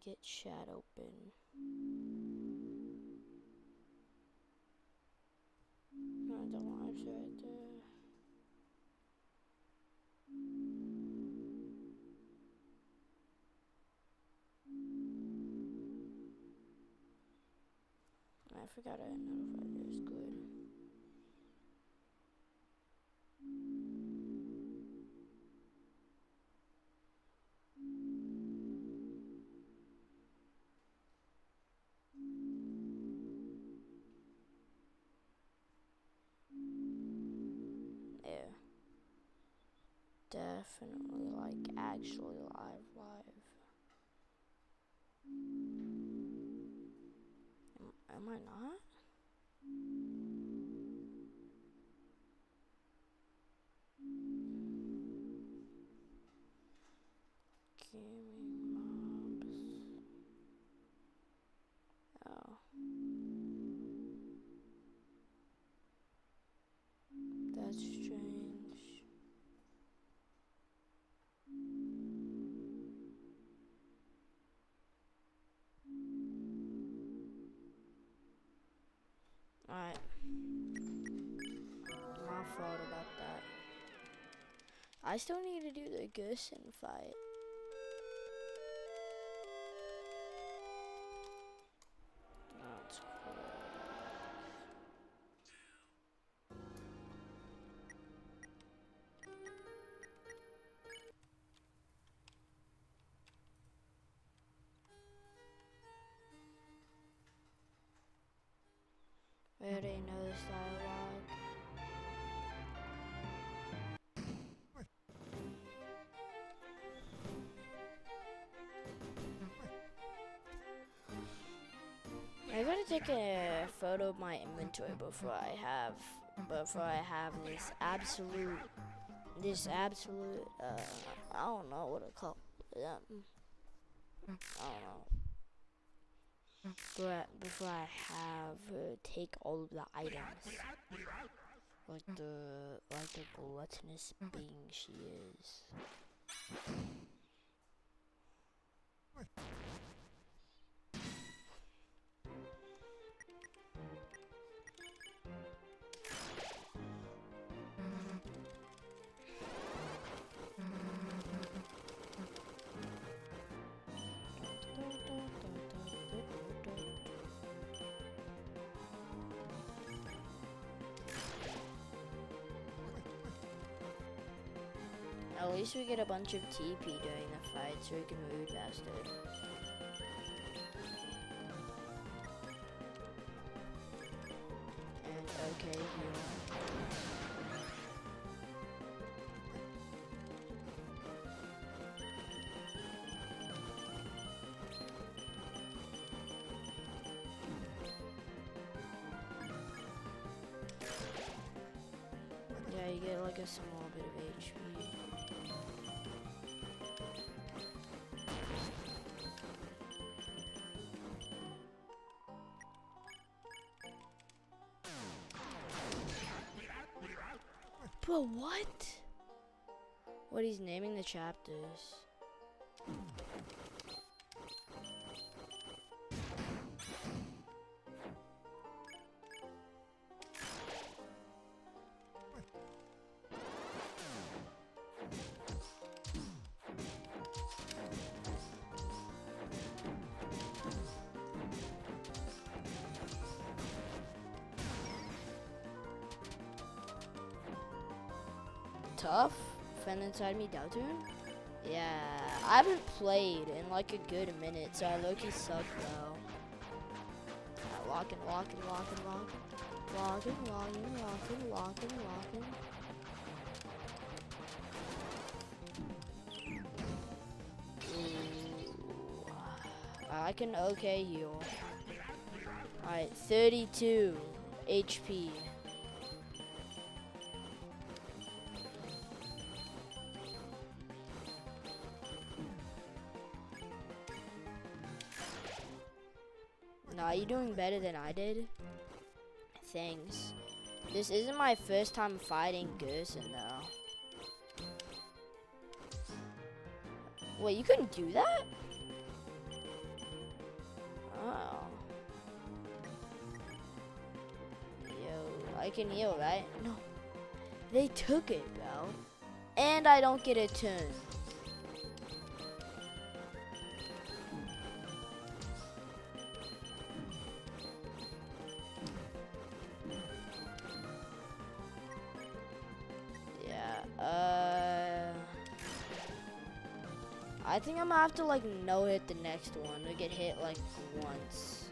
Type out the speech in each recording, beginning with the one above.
get chat open. No, the live's right there. I forgot I notified you. It's good. Yeah. Definitely, like, actually live. Am I not? Gaming mobs. Oh. That's strange. Alright. My fault about that. I still need to do the Gerson fight. That's cool. We already know this dialogue. I gotta take a photo of my inventory before I have this absolute, I don't know what to call it. I don't know. Before I have take all of the items, like the gluttonous being she is. At least we get a bunch of TP during the fight so we can move faster. And okay, heal. Yeah, you get like a small bit of HP. Bro, what? What, he's naming the chapters. Tough? Friend inside me, Deltarune? Yeah, I haven't played in like a good minute, so I low-key suck though. Locking. Ooh. I can okay heal. Alright, 32 HP. Nah, you doing better than I did? Thanks. This isn't my first time fighting Gerson though. Wait, you couldn't do that? I can heal, right? No. They took it, bro. And I don't get a turn. I think I'm gonna have to like no hit the next one or get hit like once,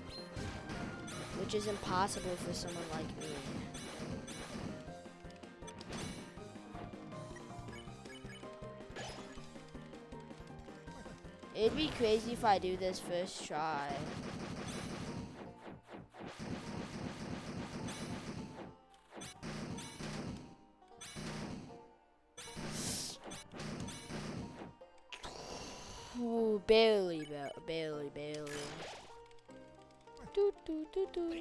which is impossible for someone like me. It'd be crazy if I do this first try. Ooh, barely. Doo, doo, doo, doo.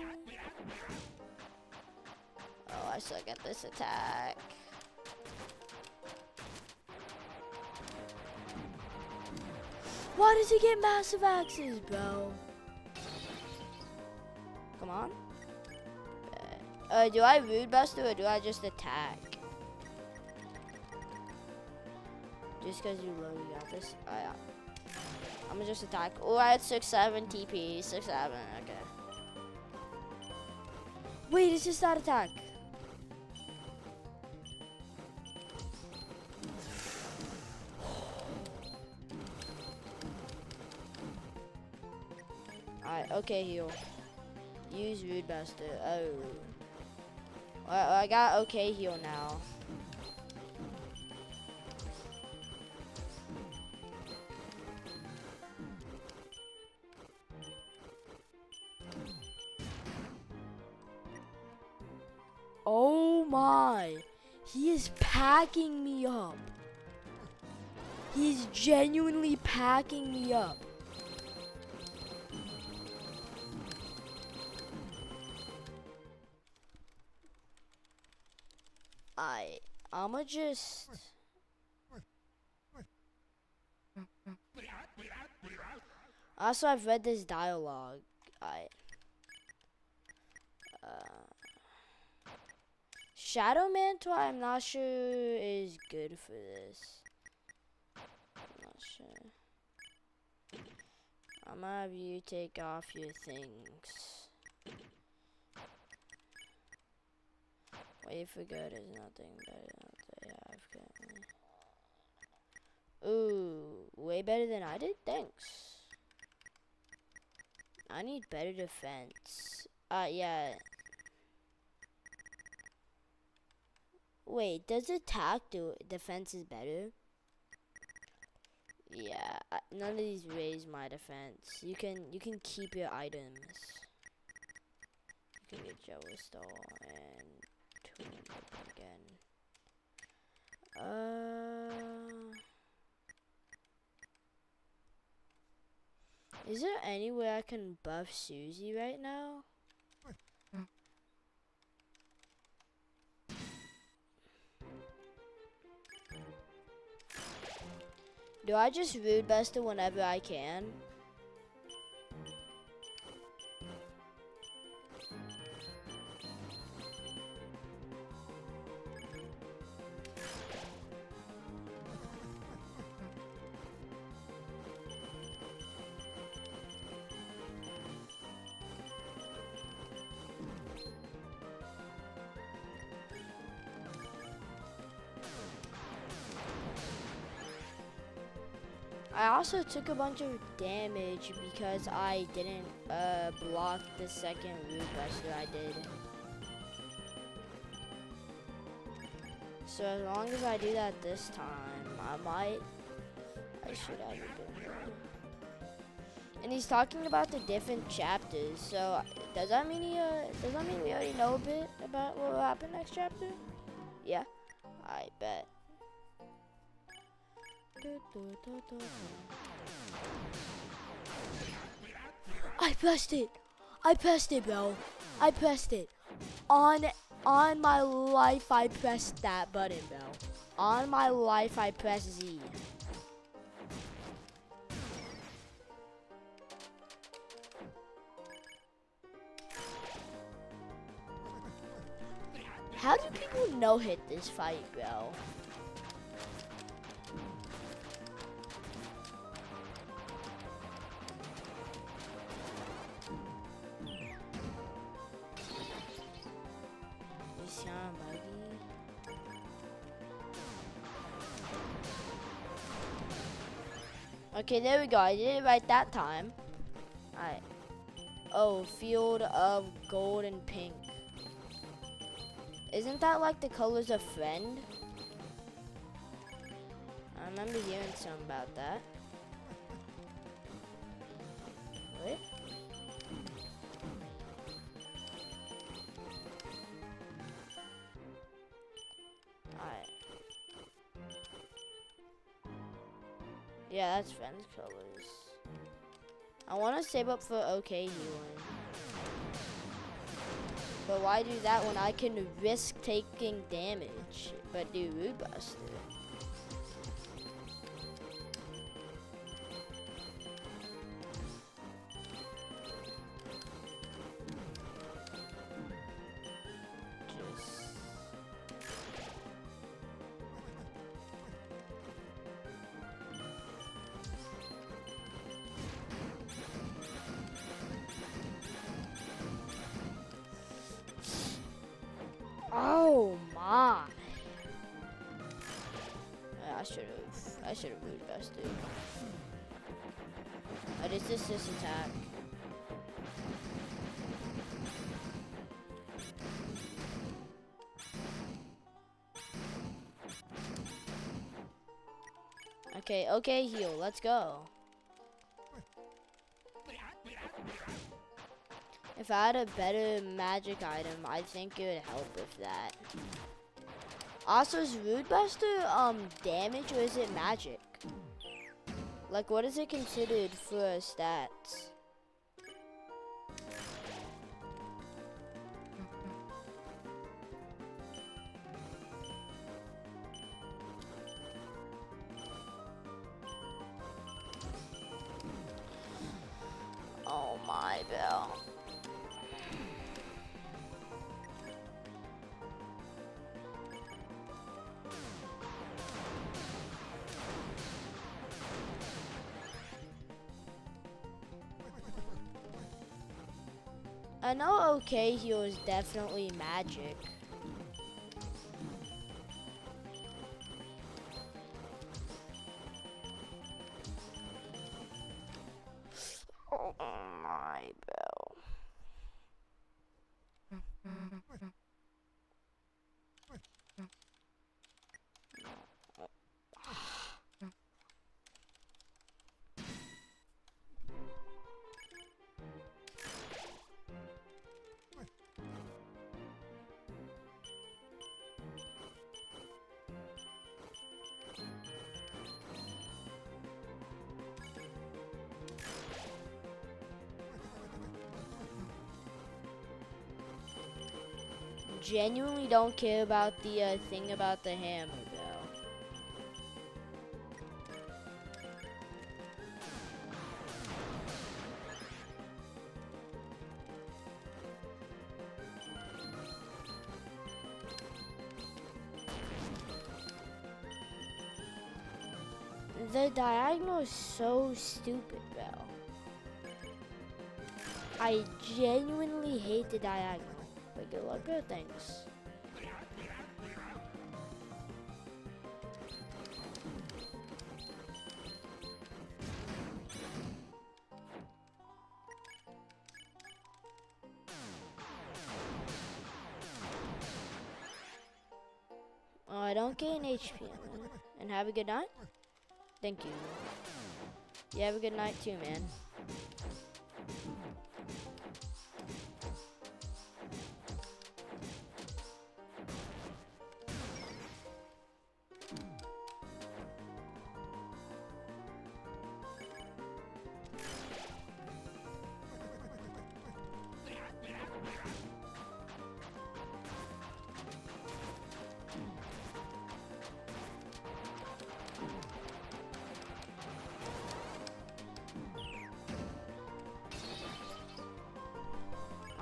Oh, I suck at this attack. Why does he get massive axes, bro? Come on. Do I Rude Buster or do I just attack? Just because you literally got this? I'm gonna just attack. Oh, I had 6-7 TP. 6-7, okay. Wait, it's just that attack. Alright, okay, heal. Use Rude Buster. Oh. Well, I got okay heal now. Oh my. He is packing me up. He's genuinely packing me up. I'ma just... Also, I've read this dialogue. Shadow Mantle, I'm not sure is good for this. I'm not sure. I'm gonna have you take off your things. Wait for good is nothing better than what they have currently. Ooh, way better than I did? Thanks. I need better defense. Yeah. Wait, does attack do defense is better? Yeah, none of these raise my defense. You can keep your items. You can get Jello and 200 again. Is there any way I can buff Susie right now? Do I just Rude Buster whenever I can? I also took a bunch of damage because I didn't block the second Rude Buster I did. So as long as I do that this time, I should have it done. And he's talking about the different chapters. So does that mean we already know a bit about what will happen next chapter? Yeah, I bet. I pressed it, bro. I pressed it. On my life, I pressed that button, bro. On my life, I pressed Z. How do people no hit this fight, bro? It's kinda buggy. Okay, there we go. I did it right that time. Alright. Oh, field of gold and pink. Isn't that like the colors of friend? I remember hearing something about that. What? Alright. Yeah, that's friend's colors. I want to save up for okay healing. But why do that when I can risk taking damage, but do Rude Buster? Oh my! I should have Rude Busted. But it's just this attack. Okay, heal. Let's go. If I had a better magic item, I think it would help with that. Also, is Rude Buster damage or is it magic? Like, what is it considered for stats? Oh my bell. I know okay heal is definitely magic. Oh my bell. Genuinely don't care about the thing about the hammer, though. The diagonal is so stupid, bro. I genuinely hate the diagonal. But good luck with things. Oh, I don't gain HP. And have a good night. Thank you. You have a good night too, man.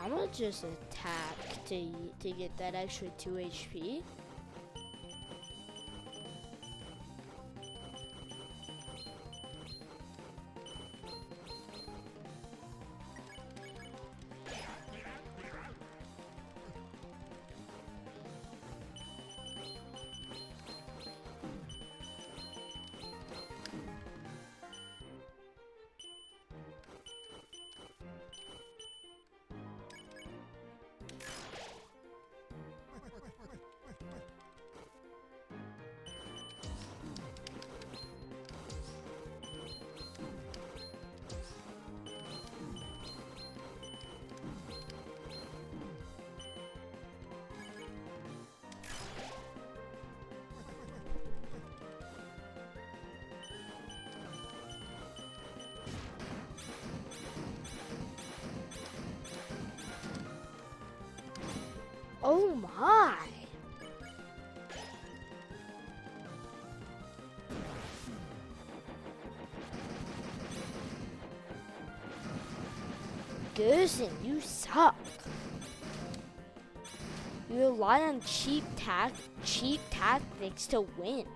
I'm gonna just attack to get that extra 2 HP. Oh my! Gerson, you suck. You rely on cheap tactics to win.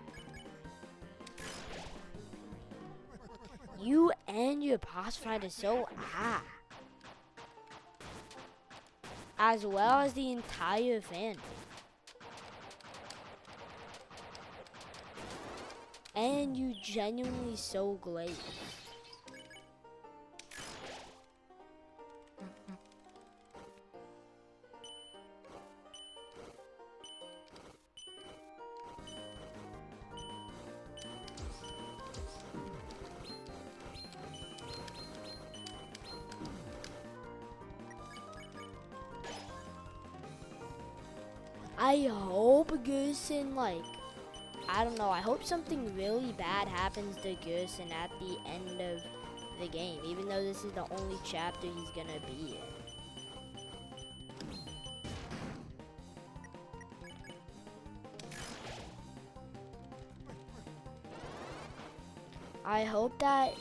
You and your boss fight is so ass. As well as the entire family. And you genuinely so glazed. I hope Gerson, like, I don't know, I hope something really bad happens to Gerson at the end of the game, even though this is the only chapter he's gonna be in. I hope that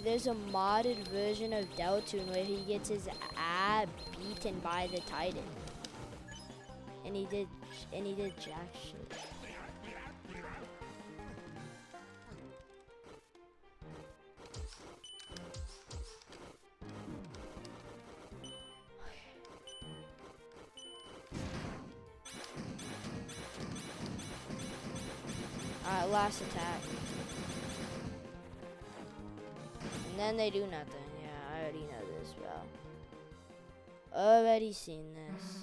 there's a modded version of Deltarune where he gets his ass beaten by the Titan. And he did jack shit. Alright, last attack. And then they do nothing. Yeah, I already know this, bro. Already seen this.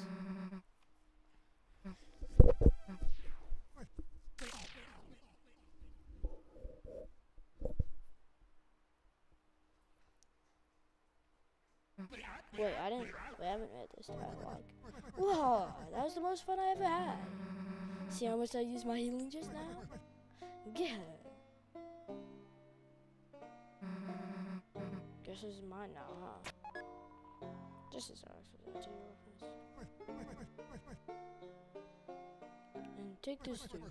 Wait, I haven't read this dialogue. Whoa, that was the most fun I ever had. See how much I used my healing just now? Yeah. Guess this is mine now, huh? This is ours for the and take this too.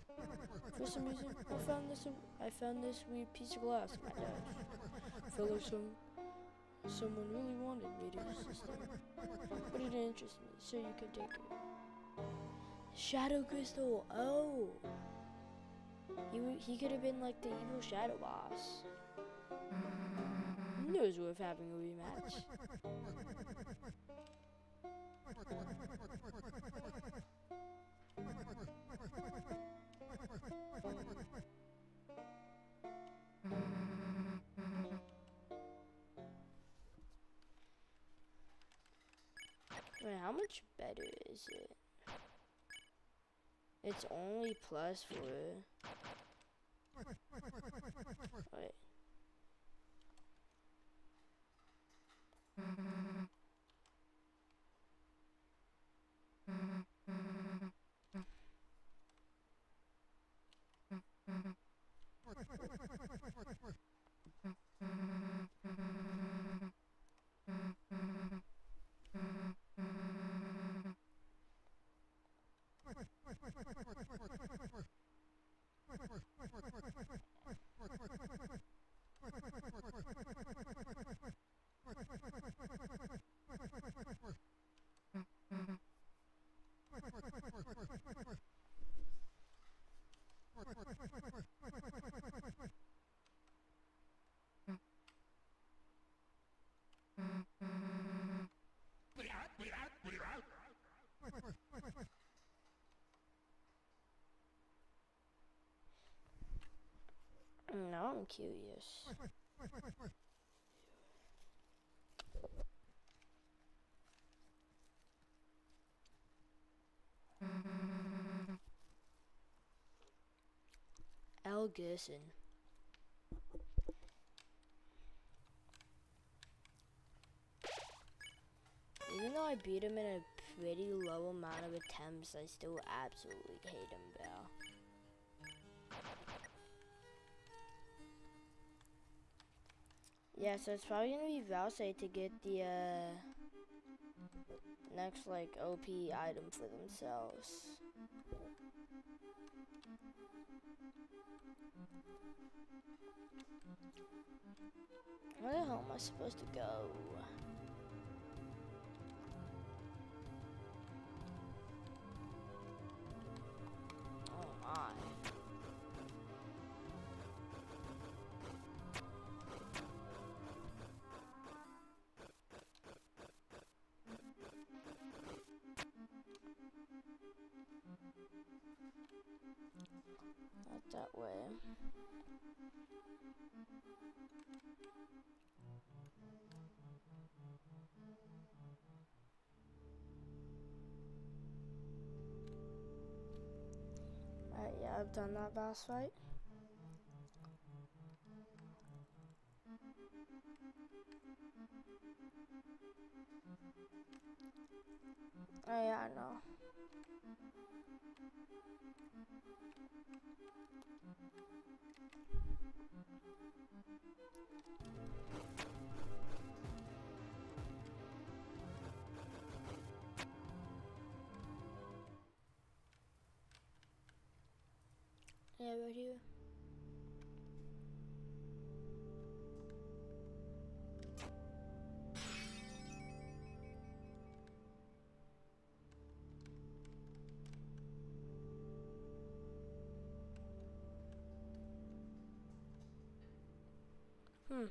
For some reason, I found this weird piece of glass in my dash. Fellow someone really wanted me to use this thing, but it didn't interest me, so you can take it. Shadow Crystal, oh! He could have been like the evil Shadow Boss. It was worth having a rematch. Wait, how much better is it? It's only plus 4. Wait. curious. Al Gerson. Even though I beat him in a pretty low amount of attempts, I still absolutely hate him, bro. Yeah, so it's probably gonna be Valsay to get the next like OP item for themselves. Where the hell am I supposed to go? Oh my. Not that way. Alright, yeah, I've done that boss fight. Oh yeah, I know. Yeah, right here. Hmm.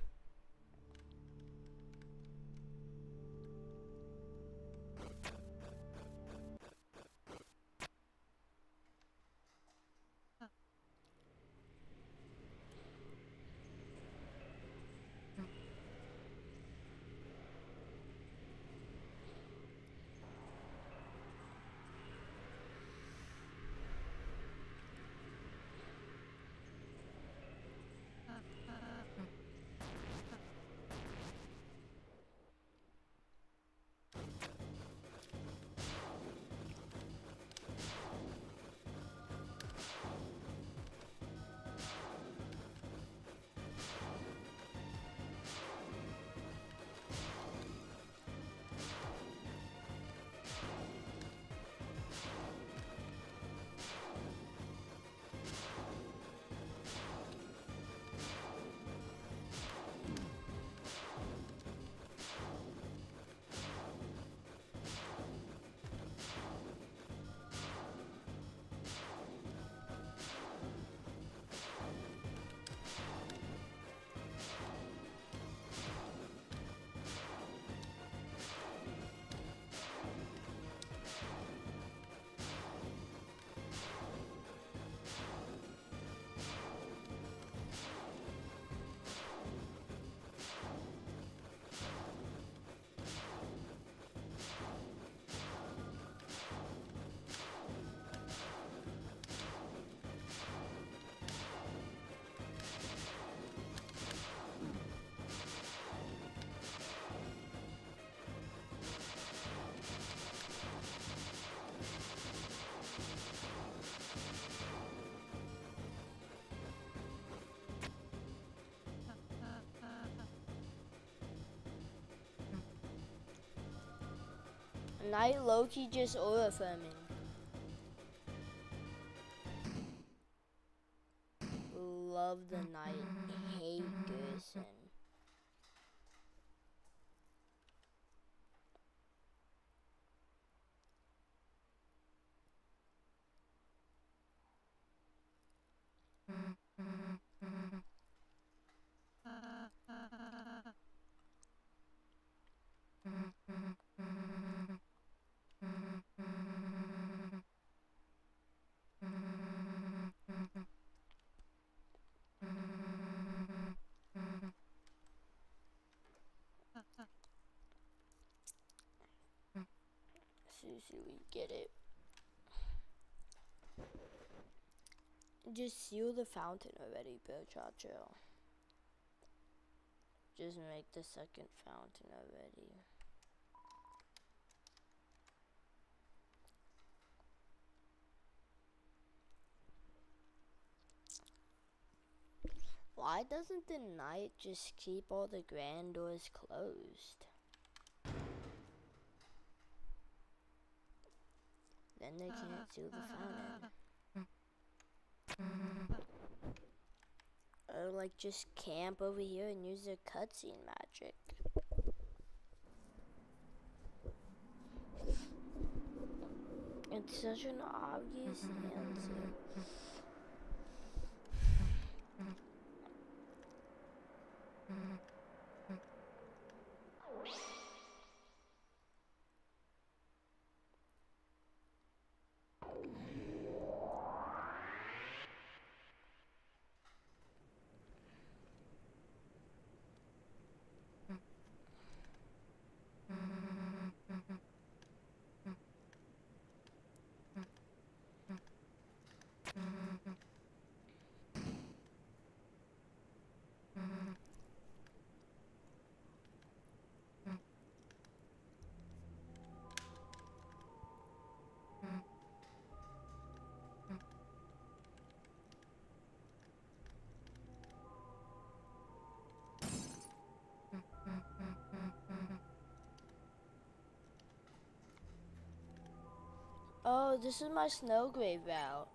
Night Loki just aura farming. Love the night. Hate Gerson. Susie, we get it. Just seal the fountain already, Bill Chacho. Just make the second fountain already. Why doesn't the knight just keep all the grand doors closed? Then they can't seal the fountain. Or like just camp over here and use their cutscene magic. It's such an obvious answer. Oh, this is my snow grave route.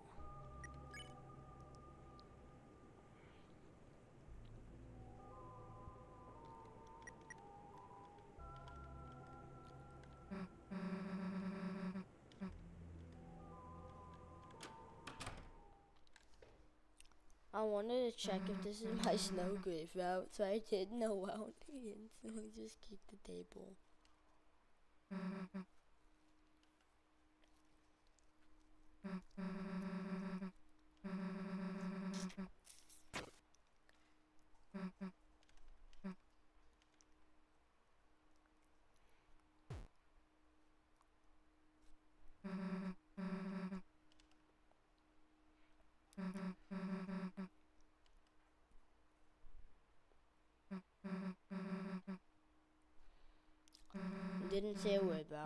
I wanted to check if this is my snow grave route, so I did no out and so I just keep the table. Didn't say a word, bro.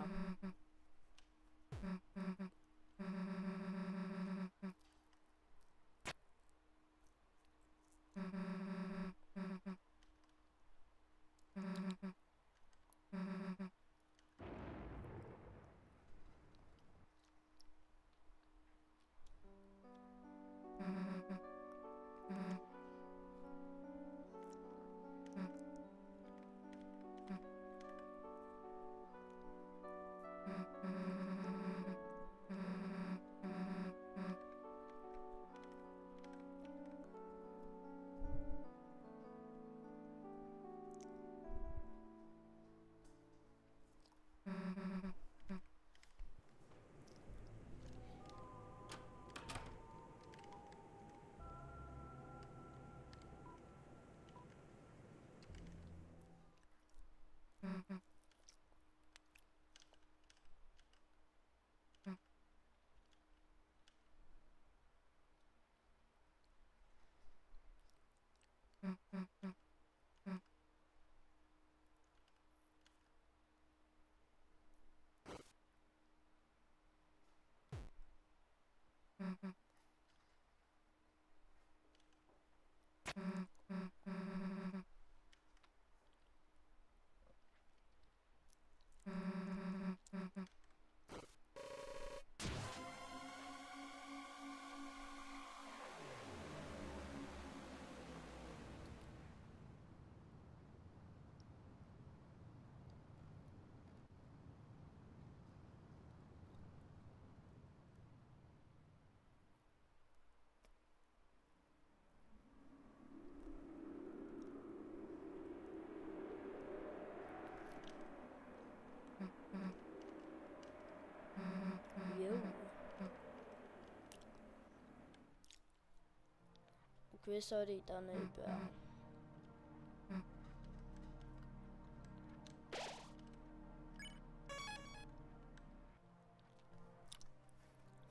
Yo. Chris already done it, bro.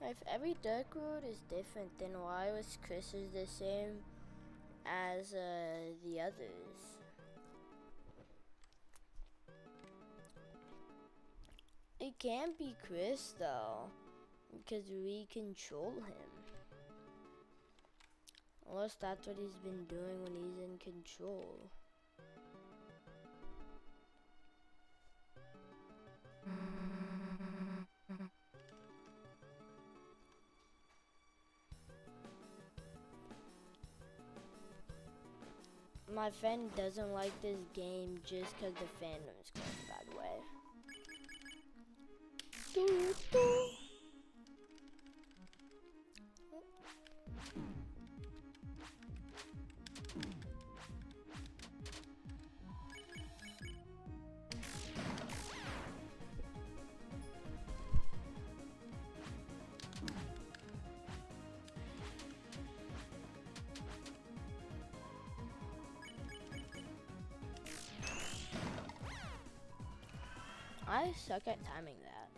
If every Dark Road is different, then why was Chris's the same as the others? It can't be Chris though, because we control him. Unless that's what he's been doing when he's in control. My friend doesn't like this game just because the fandom's going, by the way. I suck at timing that.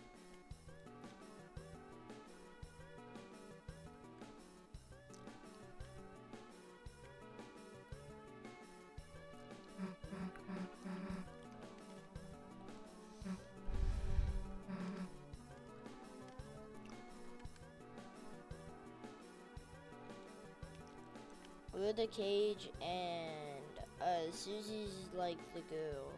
We're the cage and Susie's like the girl.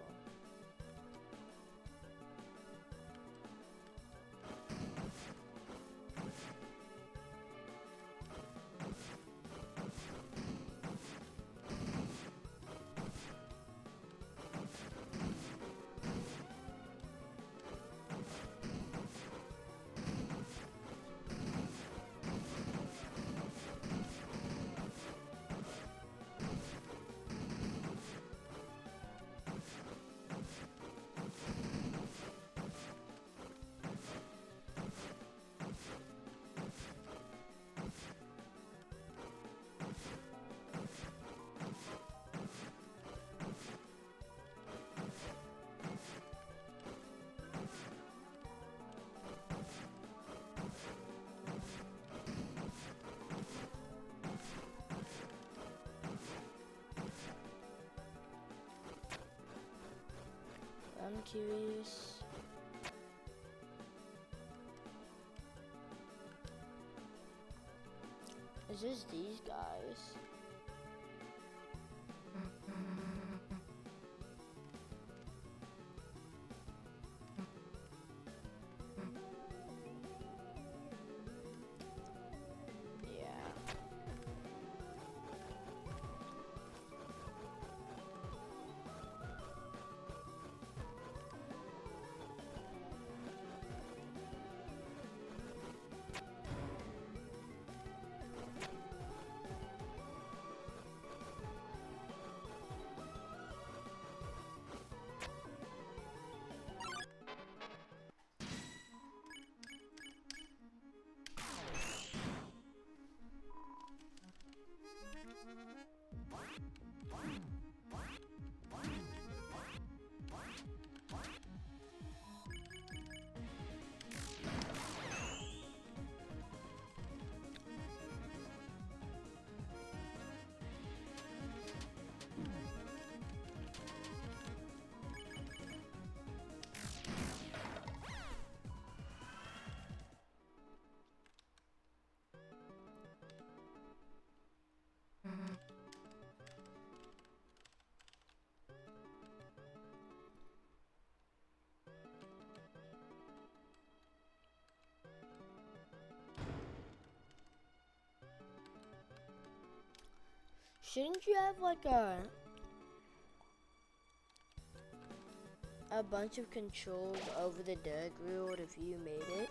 I'm curious. Is this these guys? Shouldn't you have like a bunch of controls over the Dark Road if you made it?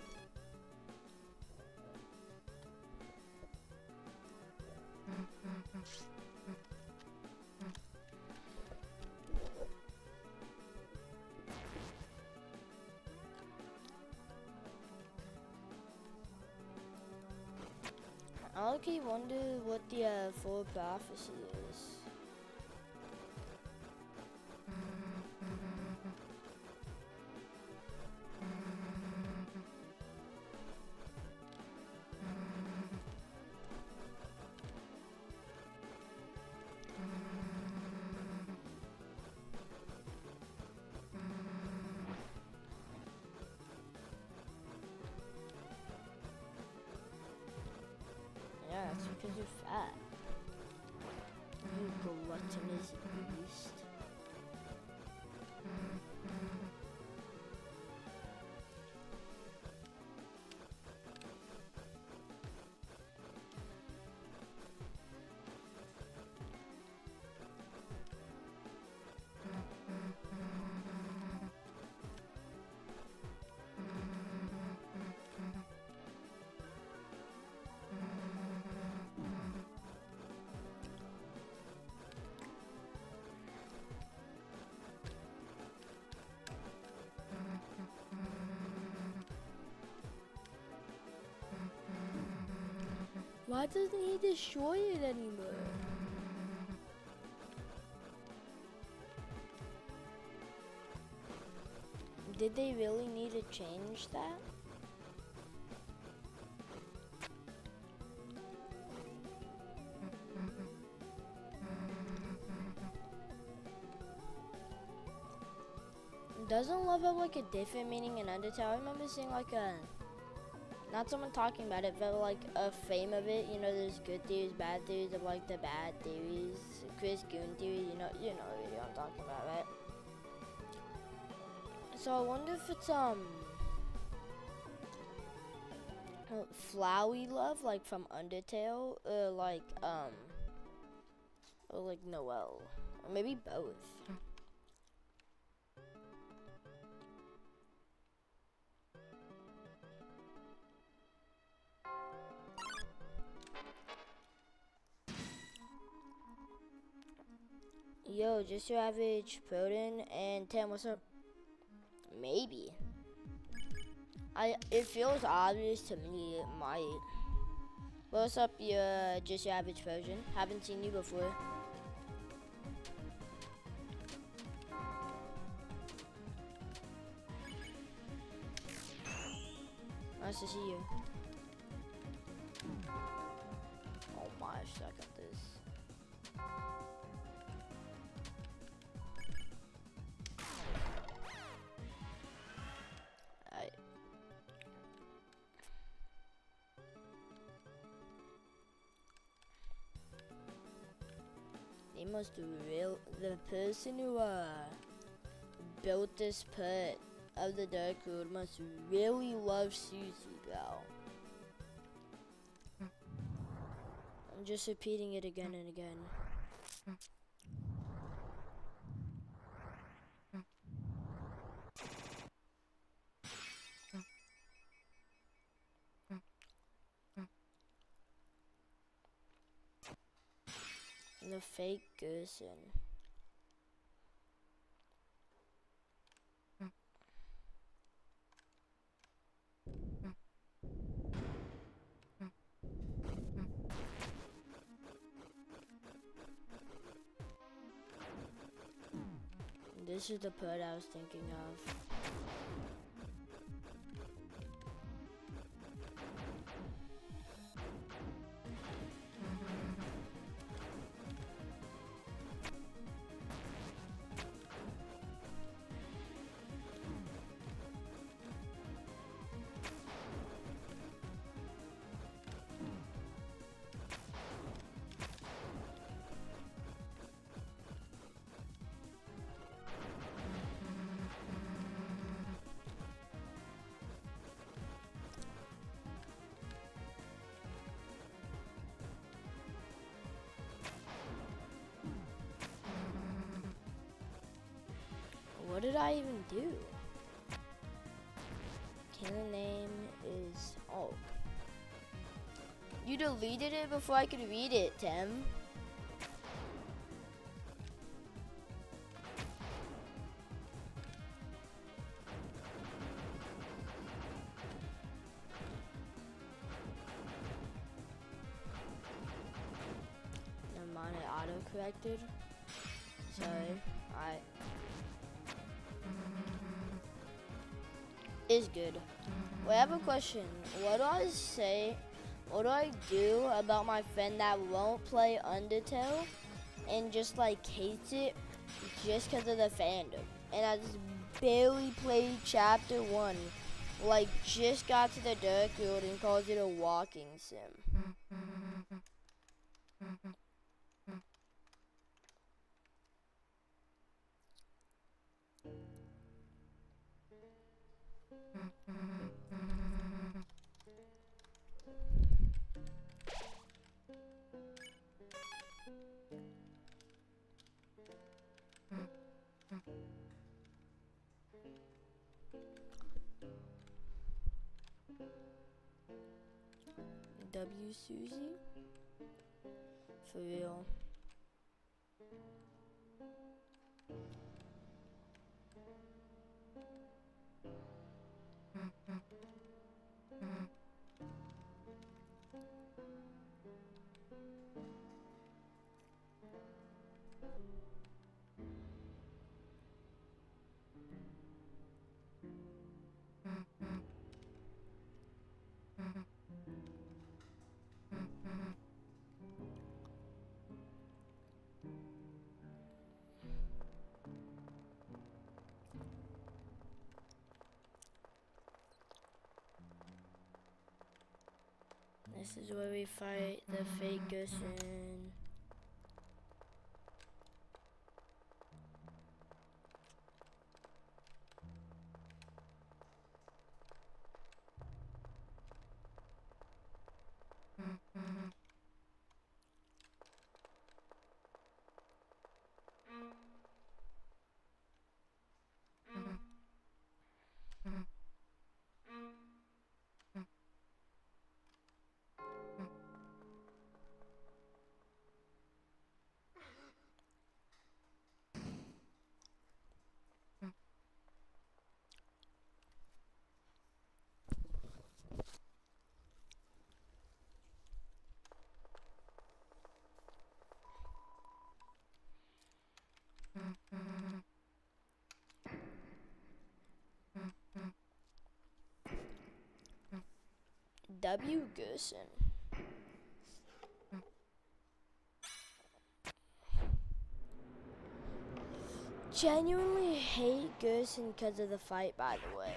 I keep wondering what the full prophecy is. Because you're fat. You gluttonous beast. Why doesn't he destroy it anymore? Did they really need to change that? Doesn't love have like a different meaning in Undertale? I remember seeing like a, not someone talking about it, but like a frame of it. You know, there's good theories, bad theories of like the bad theories. Chris Goon theory, you know what I'm talking about, right? So I wonder if it's Flowey love, like from Undertale, or like Noelle, or maybe both. Yo, just your average protein and 10, what's up? Maybe. It feels obvious to me, it might. What's up, just your average version? Haven't seen you before. Nice to see you. Oh my, I suck at this. They must the person who built this put of the Deltarune must really love Susie, bro. I'm just repeating it again and again. The fake person. This is the part I was thinking of. What did I even do? Canon name is oh. You deleted it before I could read it, Tim. Never mind, it auto-corrected. Sorry, alright. Is good. Well, I have a question. What do I say? What do I do about my friend that won't play Undertale and just like hates it just because of the fandom? And I just barely played chapter 1. Like just got to the Deltarune and calls it a walking sim. W Susie? For real. This is where we fight the fake Gussin. W Gussin. Genuinely hate Gussin because of the fight, by the way.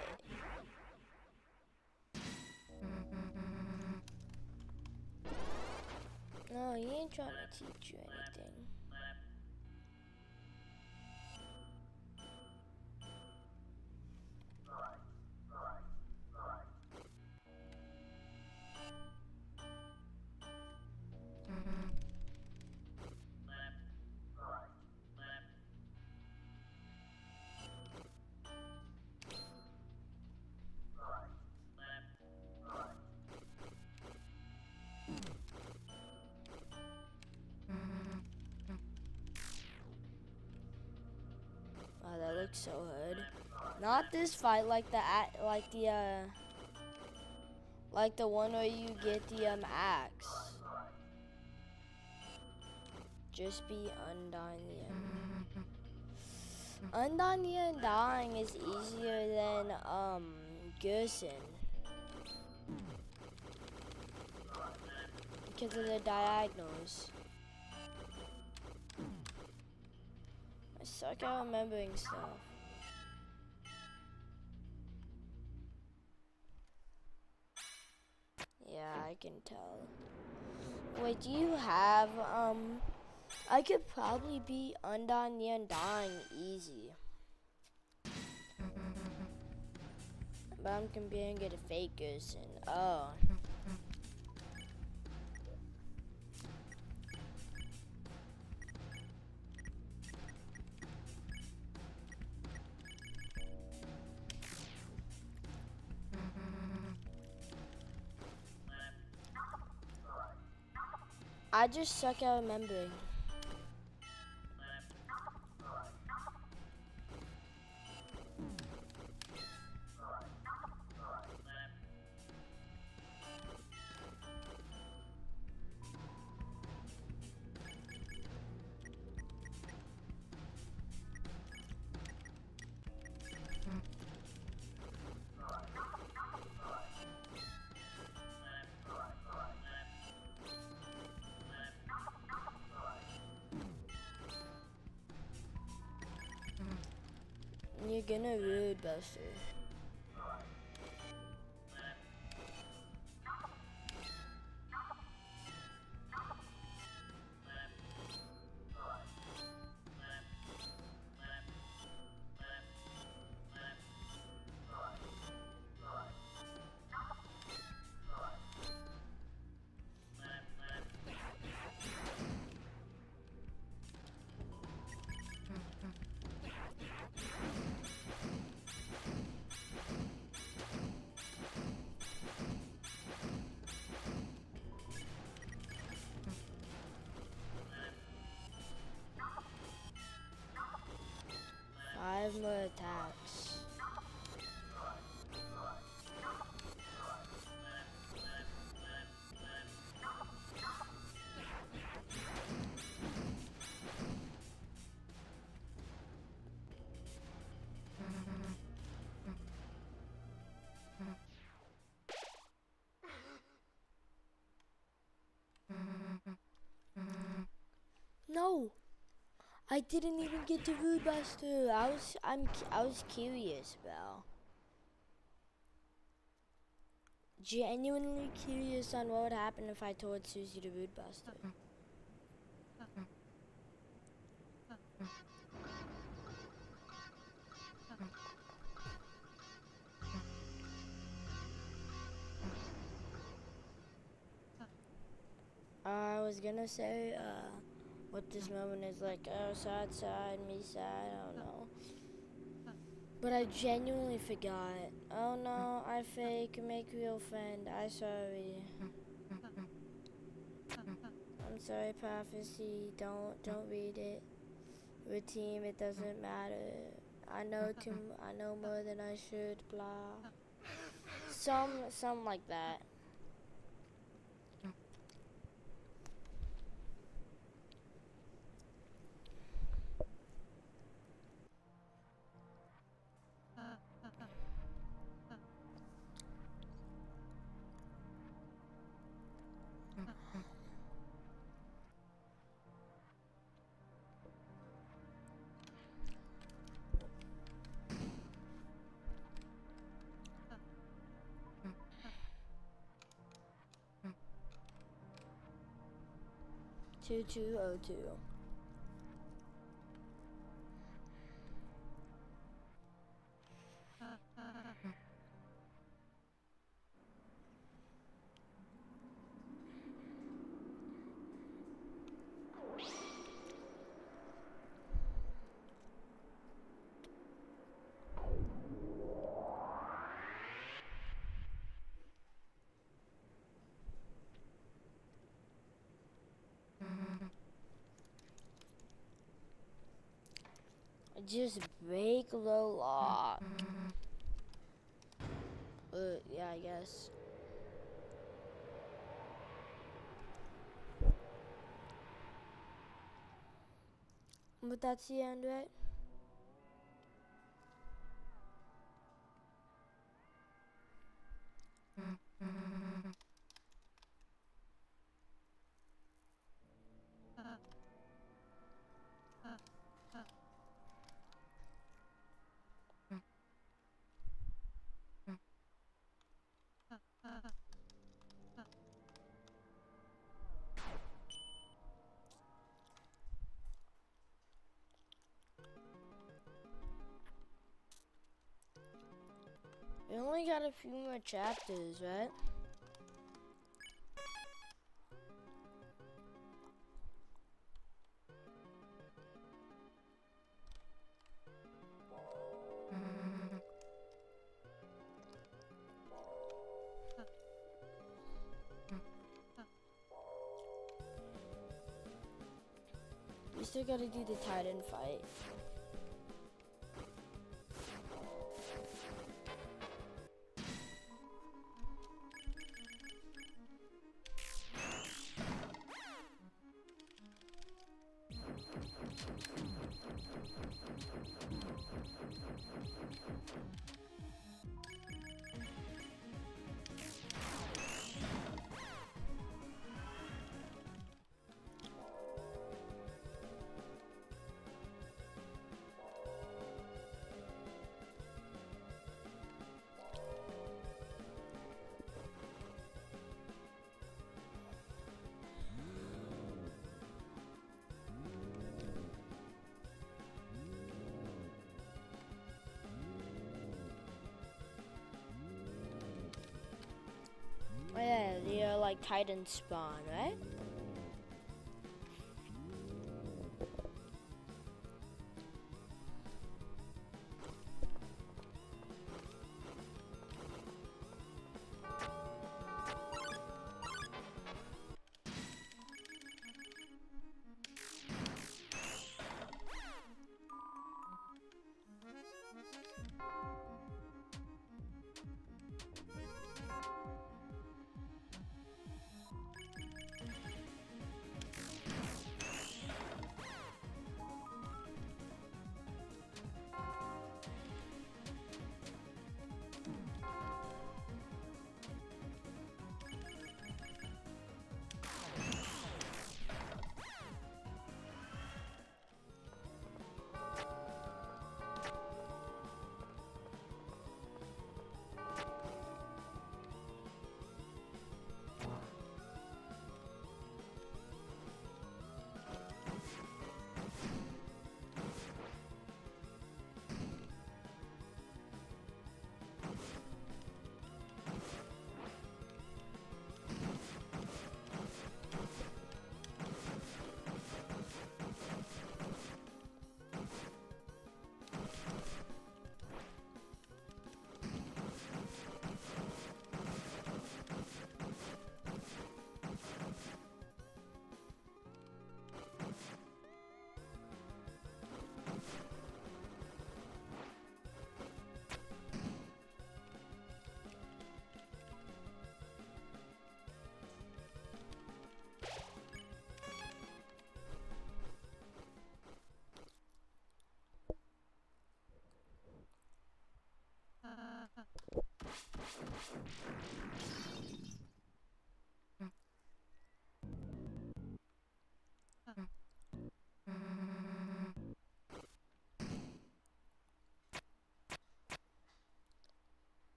No, he ain't trying to teach you anything. Wow, that looks so good. Not this fight, like the one where you get the axe. Just be Undying the End. Undying the Undying is easier than Gussin. Because of the diagonals. I suck at remembering stuff. Yeah, I can tell. Wait, do you have, I could probably beat Undying the Undying easy. But I'm comparing it to fake Gussin. Oh. I just suck at remembering. You're gonna rude Buster. I didn't even get to Food Buster. I was curious, bro. Genuinely curious on what would happen if I told Susie to Food Buster. I was gonna say, what this moment is like, oh, sad, sad, me sad, I don't know. But I genuinely forgot. Oh no, I fake, make real friend, I sorry. I'm sorry, prophecy, don't read it. Routine, it doesn't matter. I know more than I should, blah. Some like that. Two two oh two. Just break the lock. Yeah, I guess. But that's the end, right? We only got a few more chapters, right? We still gotta do the Titan fight. Oh yeah, the like Titan spawn, right?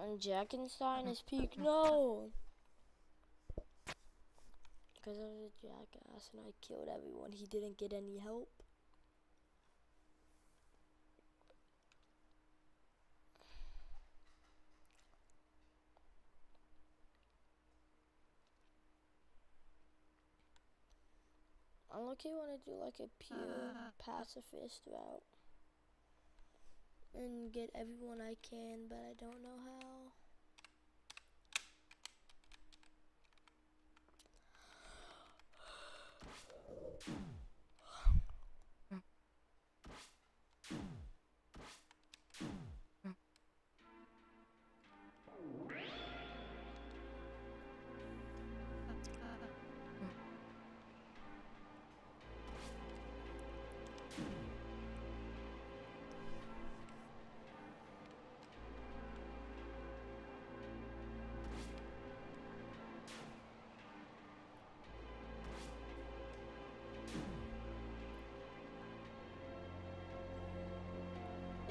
And Jackenstein is peak. No! Because I was a jackass and I killed everyone. He didn't get any help. I look, want to do like a pure pacifist route and get everyone I can, but I don't know how.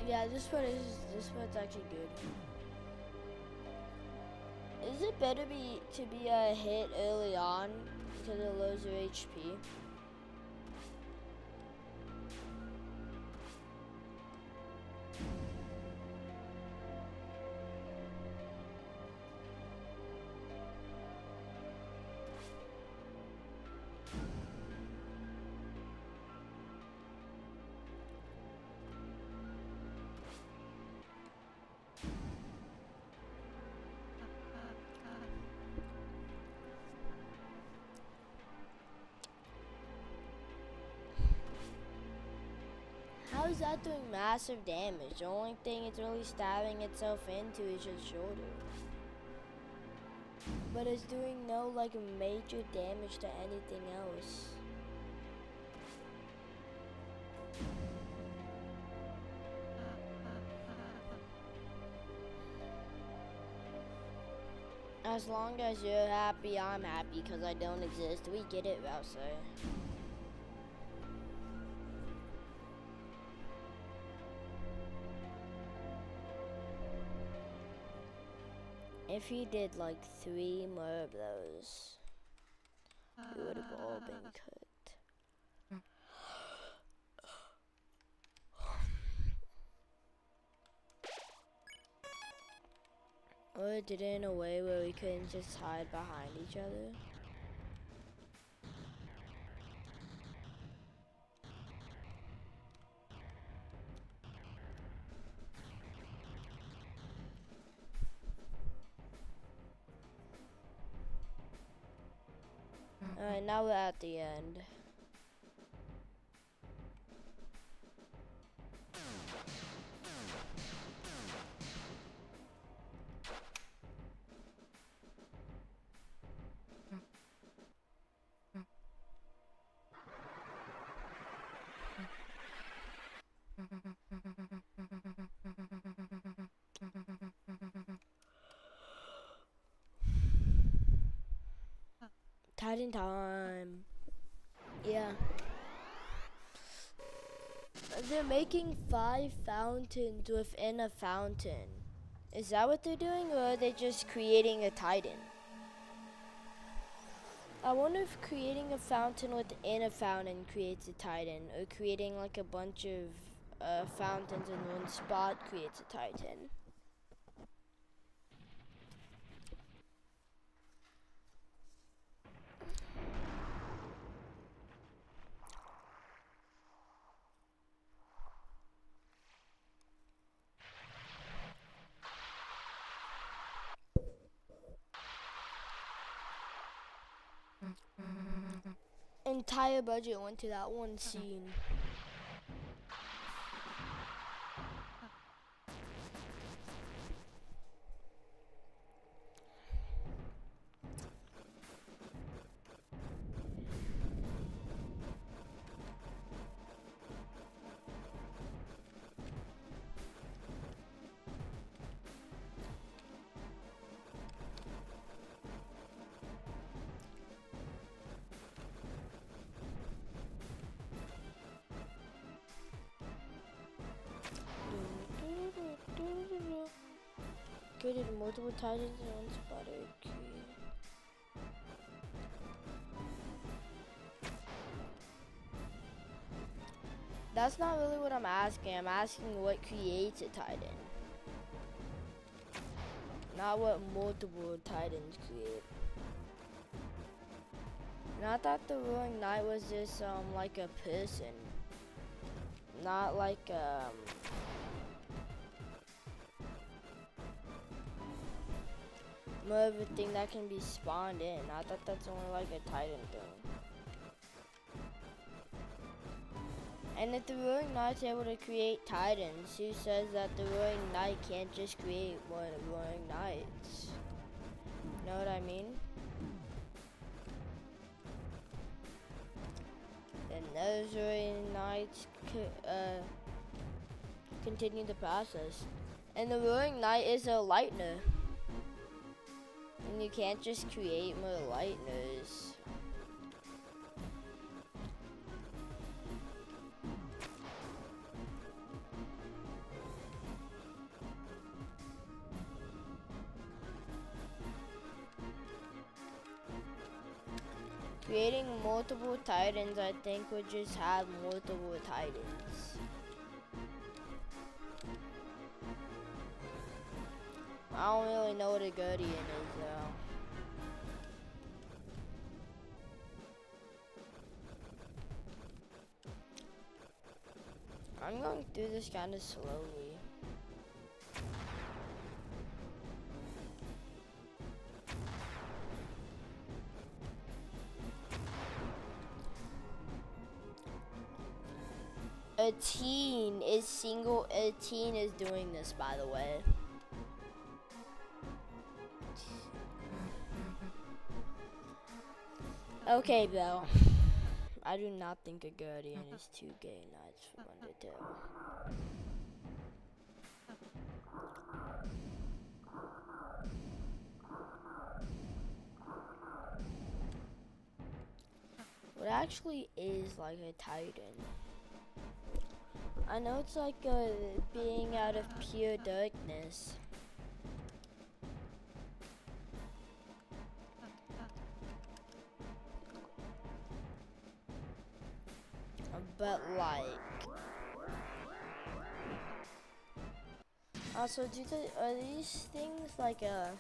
Yeah, this part's actually good. Is it better to be hit early on because it lowers your HP? How is that doing massive damage? The only thing it's really stabbing itself into is your shoulder. But it's doing no like major damage to anything else. As long as you're happy, I'm happy because I don't exist. We get it, Rouser. If he did like 3 more of those, we would have all been cooked. Or did it in a way where we couldn't just hide behind each other. Alright, now we're at the end. Titan time. Yeah. They're making 5 fountains within a fountain. Is that what they're doing, or are they just creating a Titan? I wonder if creating a fountain within a fountain creates a Titan, or creating like a bunch of fountains in one spot creates a Titan. Entire budget went to that one scene. Created multiple titans in one spider. That's not really what I'm asking. I'm asking what creates a titan. Not what multiple titans create. And I thought the ruling knight was just like a person. Not like more of a thing that can be spawned in. I thought that's only like a titan thing. And if the ruling knight's able to create titans, who says that the ruling knight can't just create more ruling knights? You know what I mean? And those ruling knights continue the process. And the ruling knight is a lightner. And you can't just create more lightners. Creating multiple titans, I think, would just have multiple titans. I don't really know what a guardian is, though. I'm going through this kind of slowly. A teen is doing this, by the way. Okay, Bill. I do not think a guardian is 2 gay knights from Undertale. What actually is like a titan? I know it's like a being out of pure darkness. But like, also are these things like a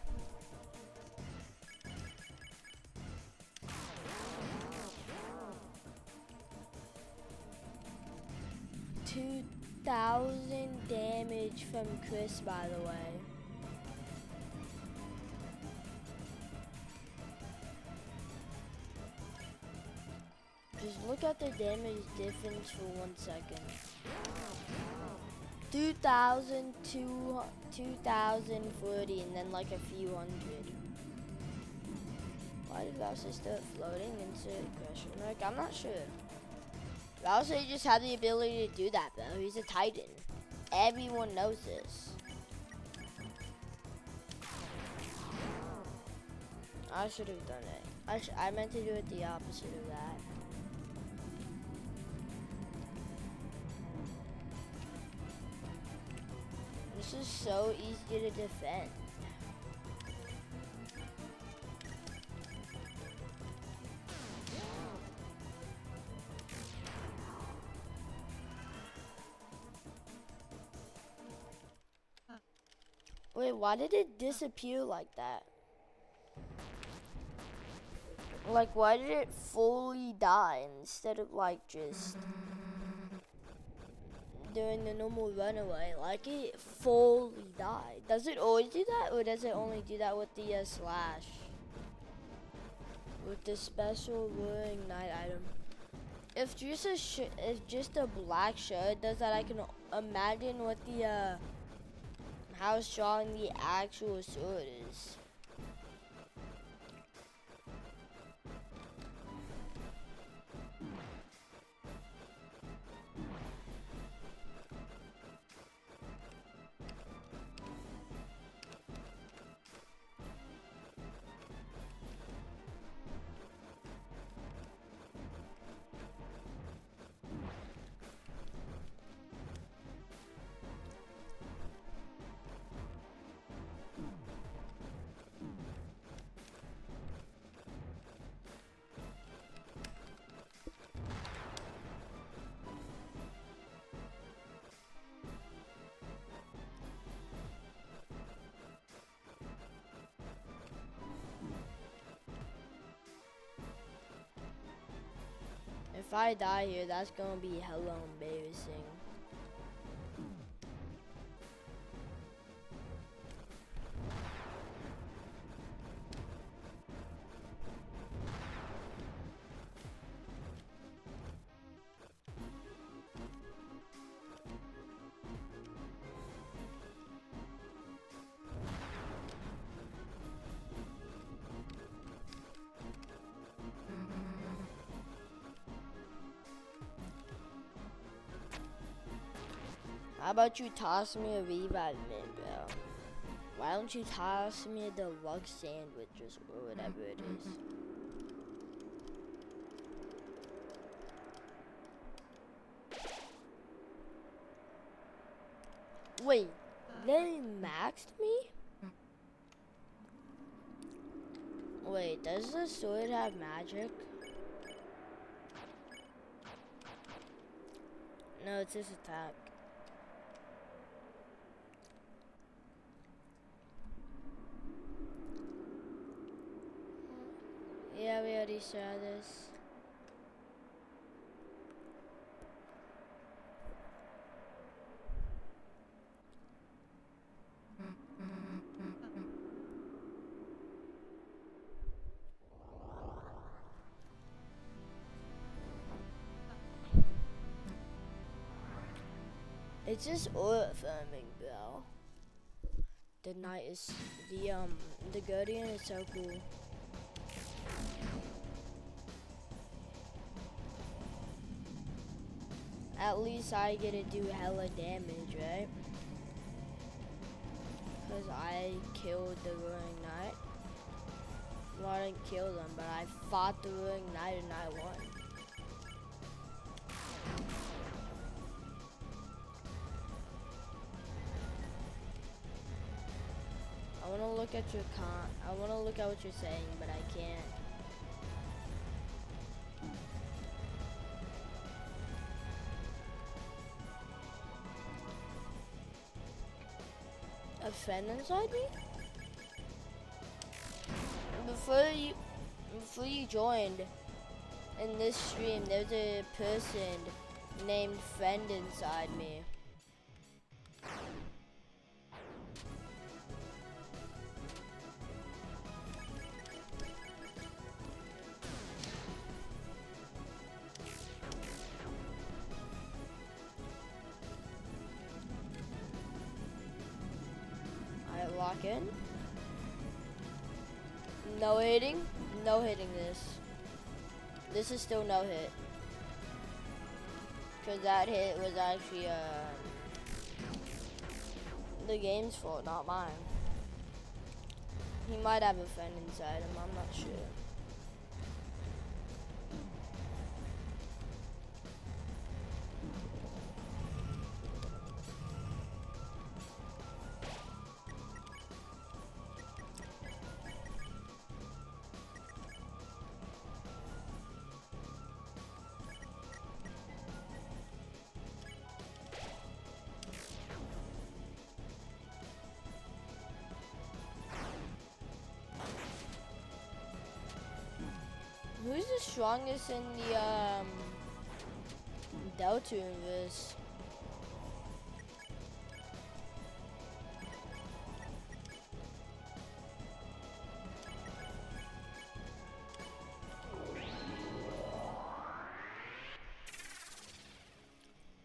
2,000 damage from Chris, by the way. Just look at the damage difference for 1 second. 2,040, and then like a few hundred. Why did Bowser start floating into question mark? I'm not sure. Bowser just had the ability to do that, though. He's a titan. Everyone knows this. I should have done it. I meant to do it the opposite of that. This is so easy to defend. Wait, why did it disappear like that? Like, why did it fully die instead of like just doing the normal runaway? Like, it fully died. Does it always do that, or does it only do that with the slash? With the special luring night item. If just a black shirt does that, I can imagine what the how strong the actual sword is. If I die here, that's gonna be hella embarrassing. How about you toss me a revive man, bro? Why don't you toss me a deluxe sandwich or whatever it is? Wait, they maxed me? Wait, does the sword have magic? No, it's his attack. Yeah, we already saw this. It's just oil farming, bro. The knight is the guardian is so cool. At least I get to do hella damage, right? Cause I killed the ruling knight. Well, I didn't kill them, but I fought the ruling knight and I won. I wanna look at your I wanna look at what you're saying, but I can't. A friend inside me? Before you joined in this stream, there's a person named Friend inside me. Alright, lock in. No hitting this. This is still no hit. Cause that hit was actually the game's fault, not mine. He might have a friend inside him, I'm not sure. Who's the strongest in the Deltarune verse?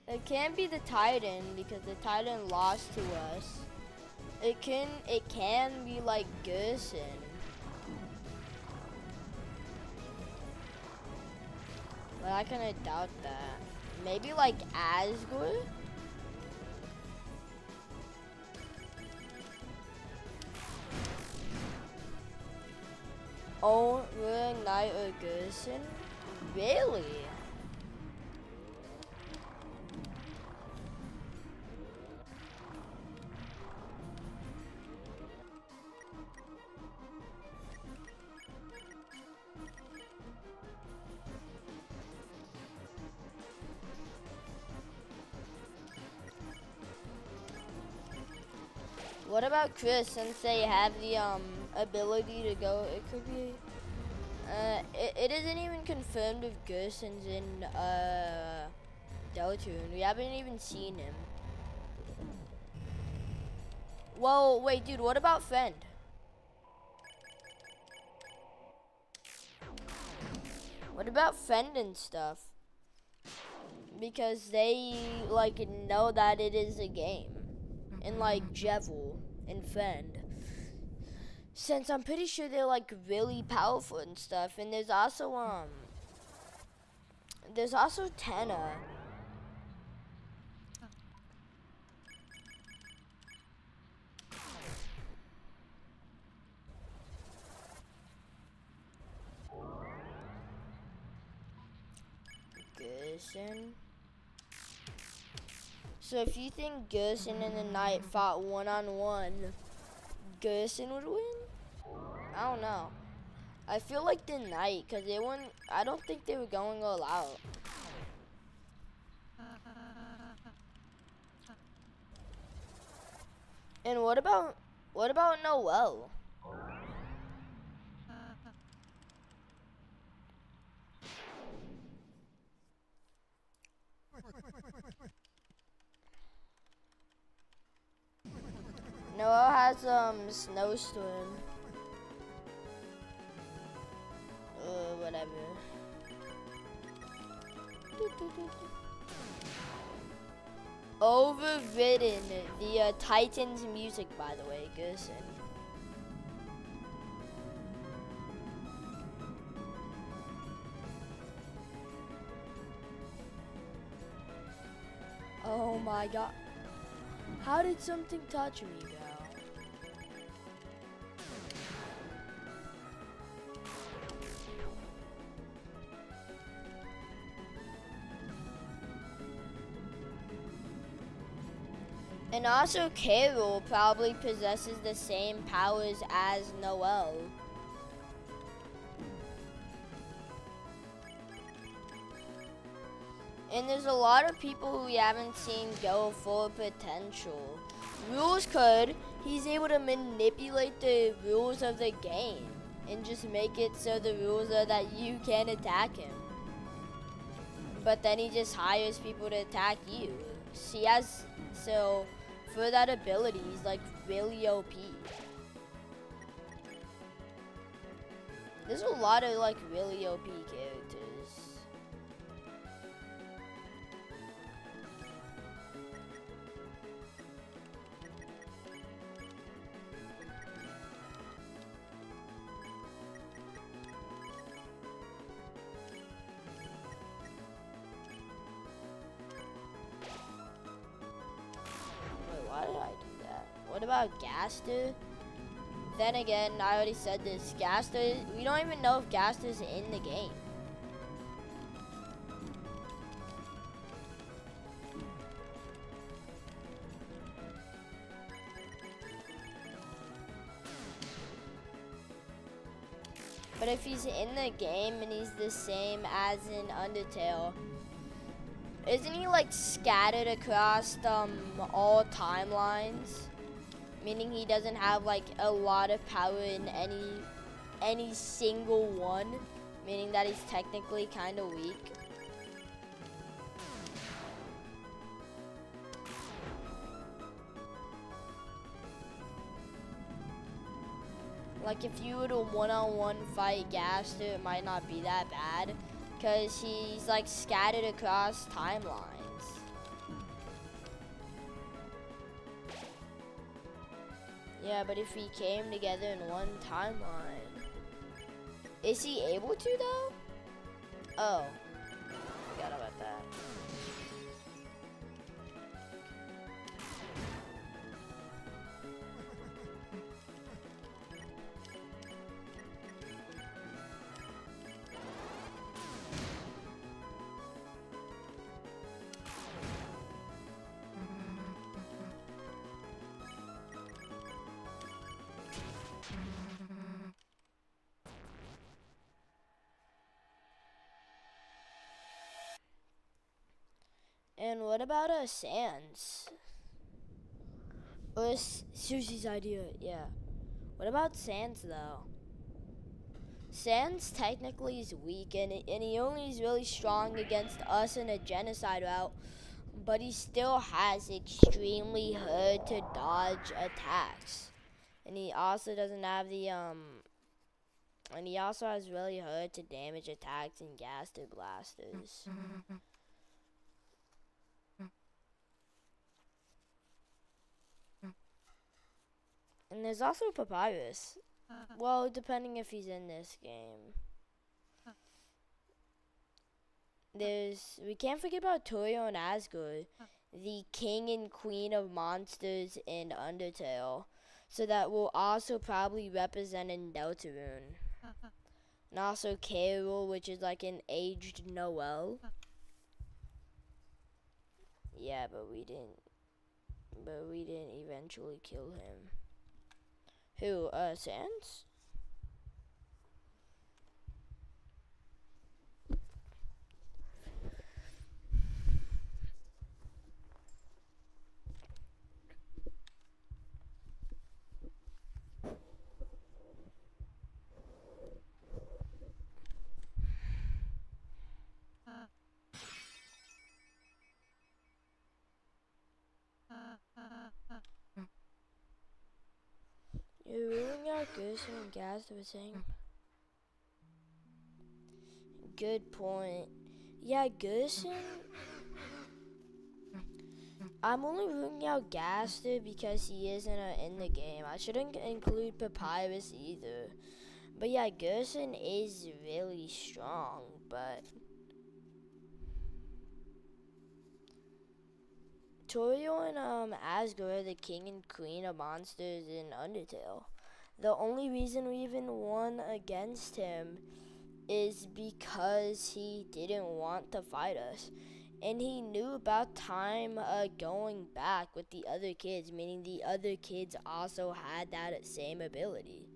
It can't be the Titan because the Titan lost to us. It can be like Gerson. But I kinda doubt that. Maybe like Asgore? Oh, Ruling Knight or Gerson? Really? What about Chris, since they have the ability to go, it could be It isn't even confirmed if Gerson's in Deltarune. We haven't even seen him. Well, wait, dude, what about Fend? What about Fend and stuff? Because they, like, know that it is a game. And, like, Jevil and Fend. Since I'm pretty sure they're, like, really powerful and stuff. And there's also, Tenna. Gerson. So if you think Gerson and the Knight fought one-on-one, Gerson would win? I don't know. I feel like the Knight, because they weren't, I don't think they were going all out. And what about Noel? Noel has Snowstorm. Whatever. Overridden the Titans music, by the way, Gerson. Oh my god. How did something touch me, bro? And also, Carol probably possesses the same powers as Noel. And there's a lot of people who we haven't seen go full potential. Rules could, he's able to manipulate the rules of the game and just make it so the rules are that you can attack him. But then he just hires people to attack you. So for that ability, he's like really OP. There's a lot of like really OP characters. Why did I do that? What about Gaster? Then again, I already said this. Gaster, we don't even know if Gaster's in the game. But if he's in the game and he's the same as in Undertale, isn't he like scattered across all timelines? Meaning he doesn't have like a lot of power in any single one, meaning that he's technically kind of weak. Like if you were to one-on-one fight Gaster, it might not be that bad, because he's like scattered across timelines. Yeah, but if we came together in one timeline, is he able to though? Oh, forgot about that. And what about Sans? Or Susie's idea, yeah. What about Sans though? Sans technically is weak, and he only is really strong against us in a genocide route, but he still has extremely hard to dodge attacks. And he also doesn't have the and he also has really hard to damage attacks and gaster blasters. And there's also Papyrus. Well, depending if he's in this game. We can't forget about Torio and Asgore, the king and queen of monsters in Undertale. So that will also probably represent in Deltarune. And also Carol, which is like an aged Noel. Yeah, but we didn't eventually kill him. Who, Sans? You're ruling out Gerson and Gaz the same. Good point. Yeah, Gerson. I'm only ruling out Gaster because he isn't in the game. I shouldn't include Papyrus either. But yeah, Gerson is really strong, but Torio and Asgore are the king and queen of monsters in Undertale. The only reason we even won against him is because he didn't want to fight us. And he knew about time going back with the other kids, meaning the other kids also had that same ability.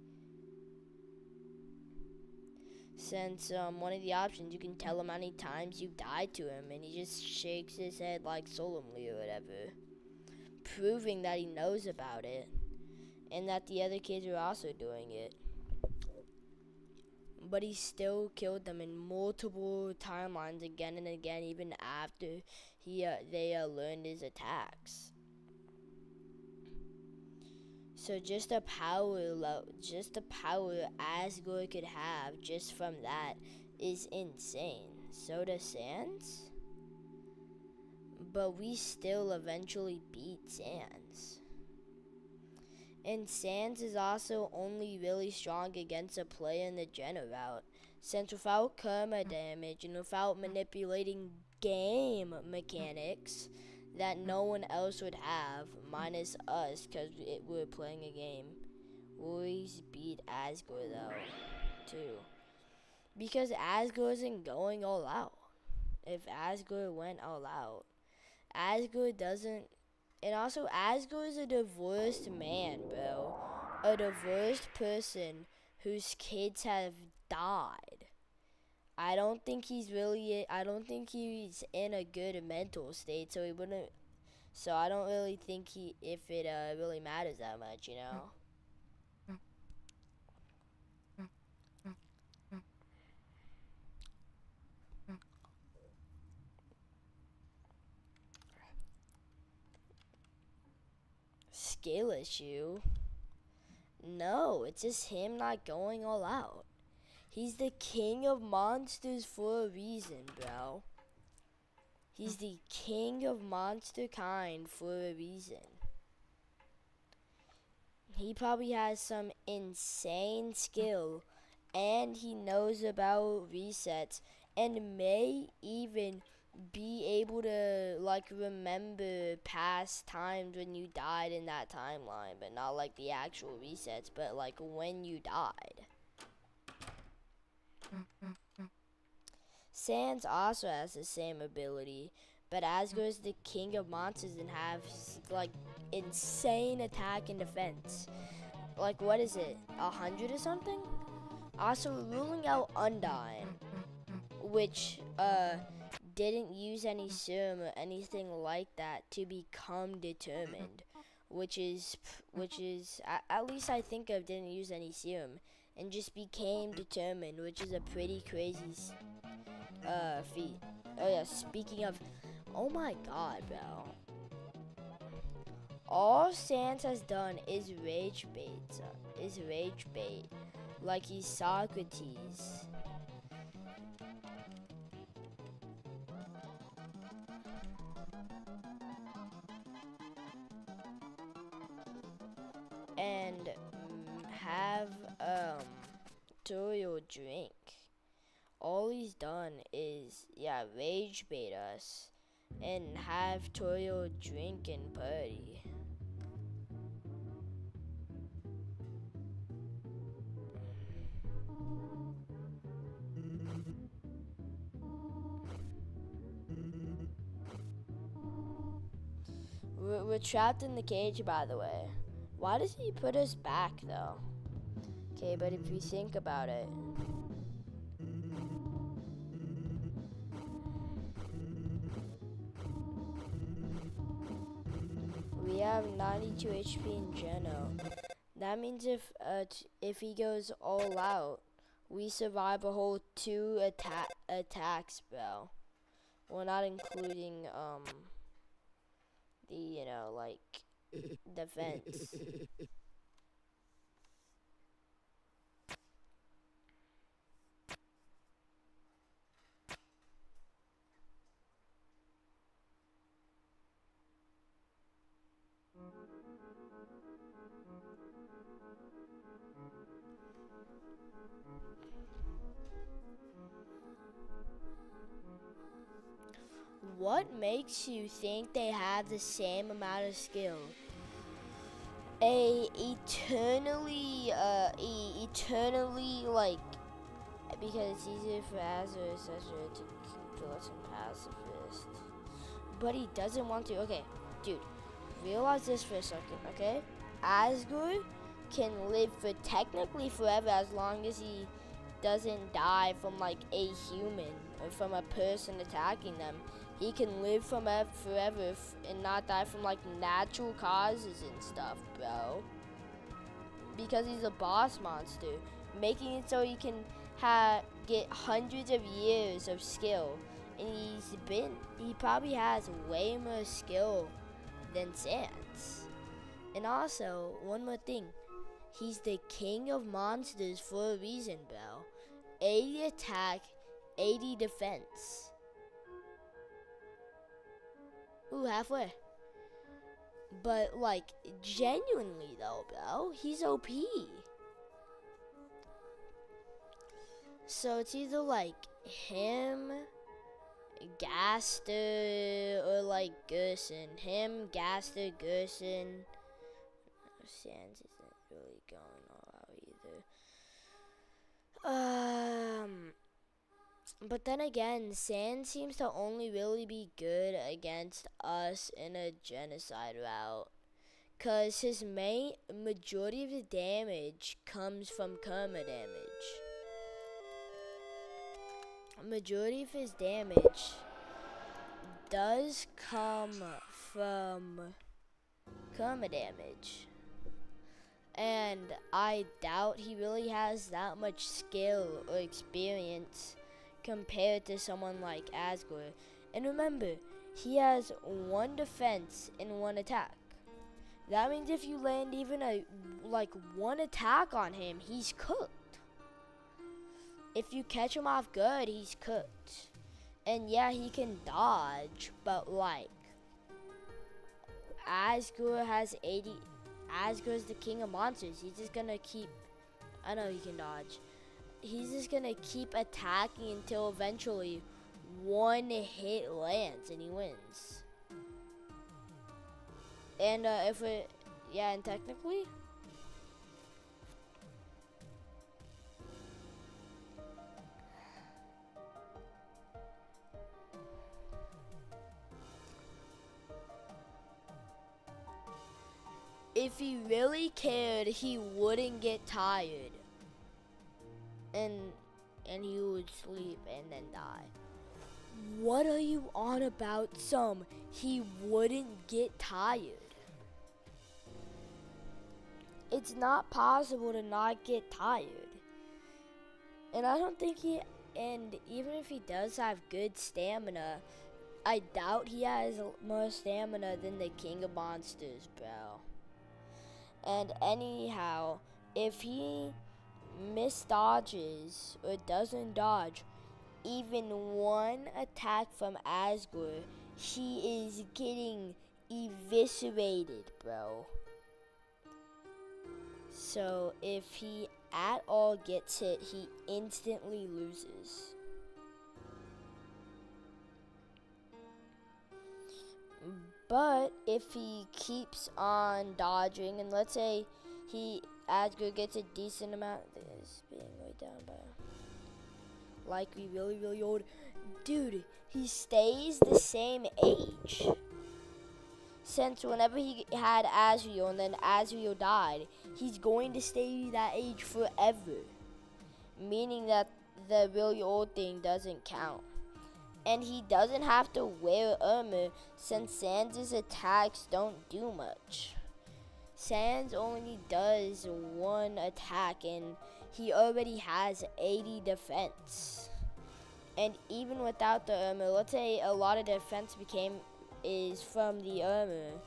Since one of the options, you can tell him how many times you died to him, and he just shakes his head like solemnly or whatever, proving that he knows about it, and that the other kids are also doing it. But he still killed them in multiple timelines again and again, even after they learned his attacks. So just the power Asgore could have just from that is insane. So does Sans, but we still eventually beat Sans. And Sans is also only really strong against a player in the Jenna route, since without karma damage and without manipulating game mechanics that no one else would have, minus us, because we're playing a game, we always beat Asgore though, too. Because Asgore isn't going all out. If Asgore went all out, Asgore doesn't. And also, Asgore is a divorced man, bro. A divorced person whose kids have died. I don't think he's in a good mental state, so he wouldn't. So I don't really think if it really matters that much, you know. Skill issue? No, it's just him not going all out. He's the king of monsters for a reason, bro. He's the king of monster kind for a reason. He probably has some insane skill, and he knows about resets, and may even be able to like remember past times when you died in that timeline, but not like the actual resets, but like when you died. Sans also has the same ability, but Asgore is the king of monsters and has like insane attack and defense. Like what is it, 100 or something? Also ruling out Undyne, which didn't use any serum or anything like that to become determined, which is at least I think of didn't use any serum, and just became determined, which is a pretty crazy feat. Oh yeah, speaking of, oh my god, bro. All Sans has done is rage bait, like he's Socrates. And have Toyo drink. All he's done is rage bait us and have Toyo drink and party. We're trapped in the cage, by the way. Why does he put us back, though? Okay, but if you think about it, we have 92 HP in Geno. That means if he goes all out, we survive a whole 2 attacks, bro. Well, not including the defense. What makes you think they have the same amount of skill? Eternally like, because it's easier for Azure etc. to kill some pacifist, but he doesn't want to. Okay, dude, realize this for a second, okay? Asgore can live for technically forever as long as he doesn't die from like a human or from a person attacking them. He can live forever and not die from like natural causes and stuff, bro. Because he's a boss monster, making it so he can get hundreds of years of skill. And he probably has way more skill than Sans. And also, one more thing, he's the king of monsters for a reason, bro. 80 attack, 80 defense. Ooh, halfway. But like, genuinely though, bro, he's OP. So it's either like him, Gaster, or like Gerson. Him, Gaster, Gerson. Sans isn't really going all out either. But then again, Sans seems to only really be good against us in a genocide route. Cause his majority of the damage comes from karma damage. Majority of his damage does come from karma damage. And I doubt he really has that much skill or experience compared to someone like Asgore. And remember, he has 1 defense and 1 attack. That means if you land even 1 attack on him, he's cooked. If you catch him off guard, he's cooked. And yeah, he can dodge, but like, Asgore has 80. Asgore's the king of monsters. He's just gonna keep, I know he can dodge. He's just gonna keep attacking until eventually 1 hit lands and he wins. And and technically, if he really cared, he wouldn't get tired. And he would sleep and then die. What are you on about, he wouldn't get tired? It's not possible to not get tired. And I don't think he, and even if he does have good stamina, I doubt he has more stamina than the King of Monsters, bro. And anyhow, if he misdodges or doesn't dodge even one attack from Asgore, he is getting eviscerated, bro. So if he at all gets hit, he instantly loses. But if he keeps on dodging, and let's say Asgore gets a decent amount, this is being weighed down by likely really old. Dude, he stays the same age. Since whenever he had Asriel and then Asriel died, he's going to stay that age forever. Meaning that the really old thing doesn't count. And he doesn't have to wear armor since Sans' attacks don't do much. Sans only does one attack and he already has 80 defense. And even without the armor, let's say a lot of defense is from the armor,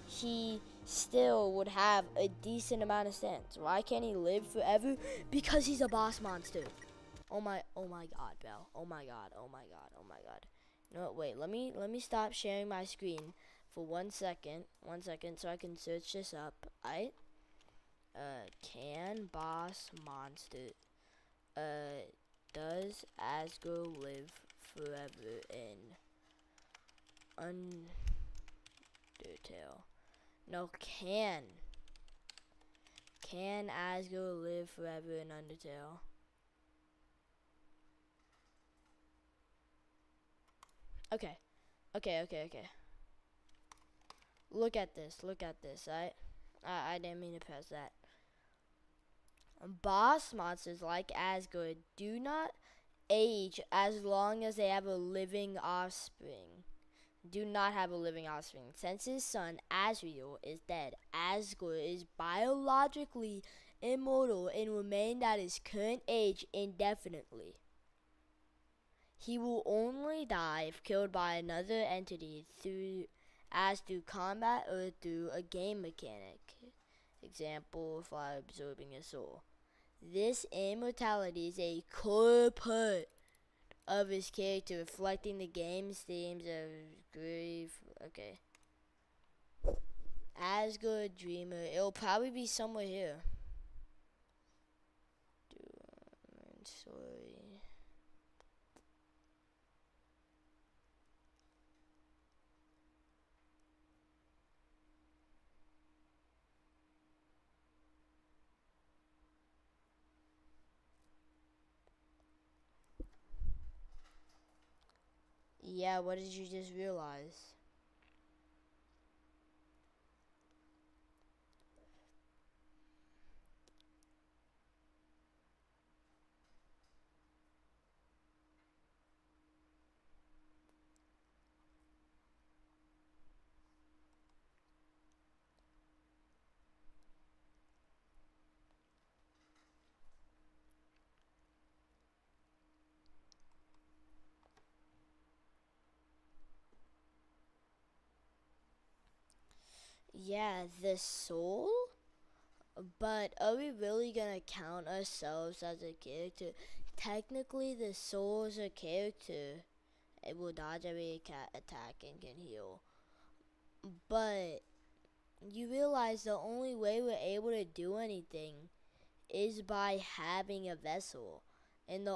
he still would have a decent amount of stance. Why can't he live forever? Because he's a boss monster. Oh my god, Belle. Oh my god. No, wait, let me stop sharing my screen for 1 second. 1 second so I can search this up. Alright? Can boss monster does Asgore live forever in Undertale? No, can Asgore live forever in Undertale? Okay. Look at this, right? I didn't mean to press that. Boss monsters like Asgore do not age as long as they have a living offspring. Do not have a living offspring. Since his son Asriel is dead, Asgore is biologically immortal and remain at his current age indefinitely. He will only die if killed by another entity through combat or through a game mechanic. Example, by absorbing a soul. This immortality is a core part of his character, reflecting the game's themes of grief. Okay. Asgore Dreamer. It'll probably be somewhere here. Sorry. Yeah, what did you just realize? Yeah, the soul? But are we really gonna count ourselves as a character? Technically, the soul is a character. It will dodge every attack and can heal. But you realize the only way we're able to do anything is by having a vessel. And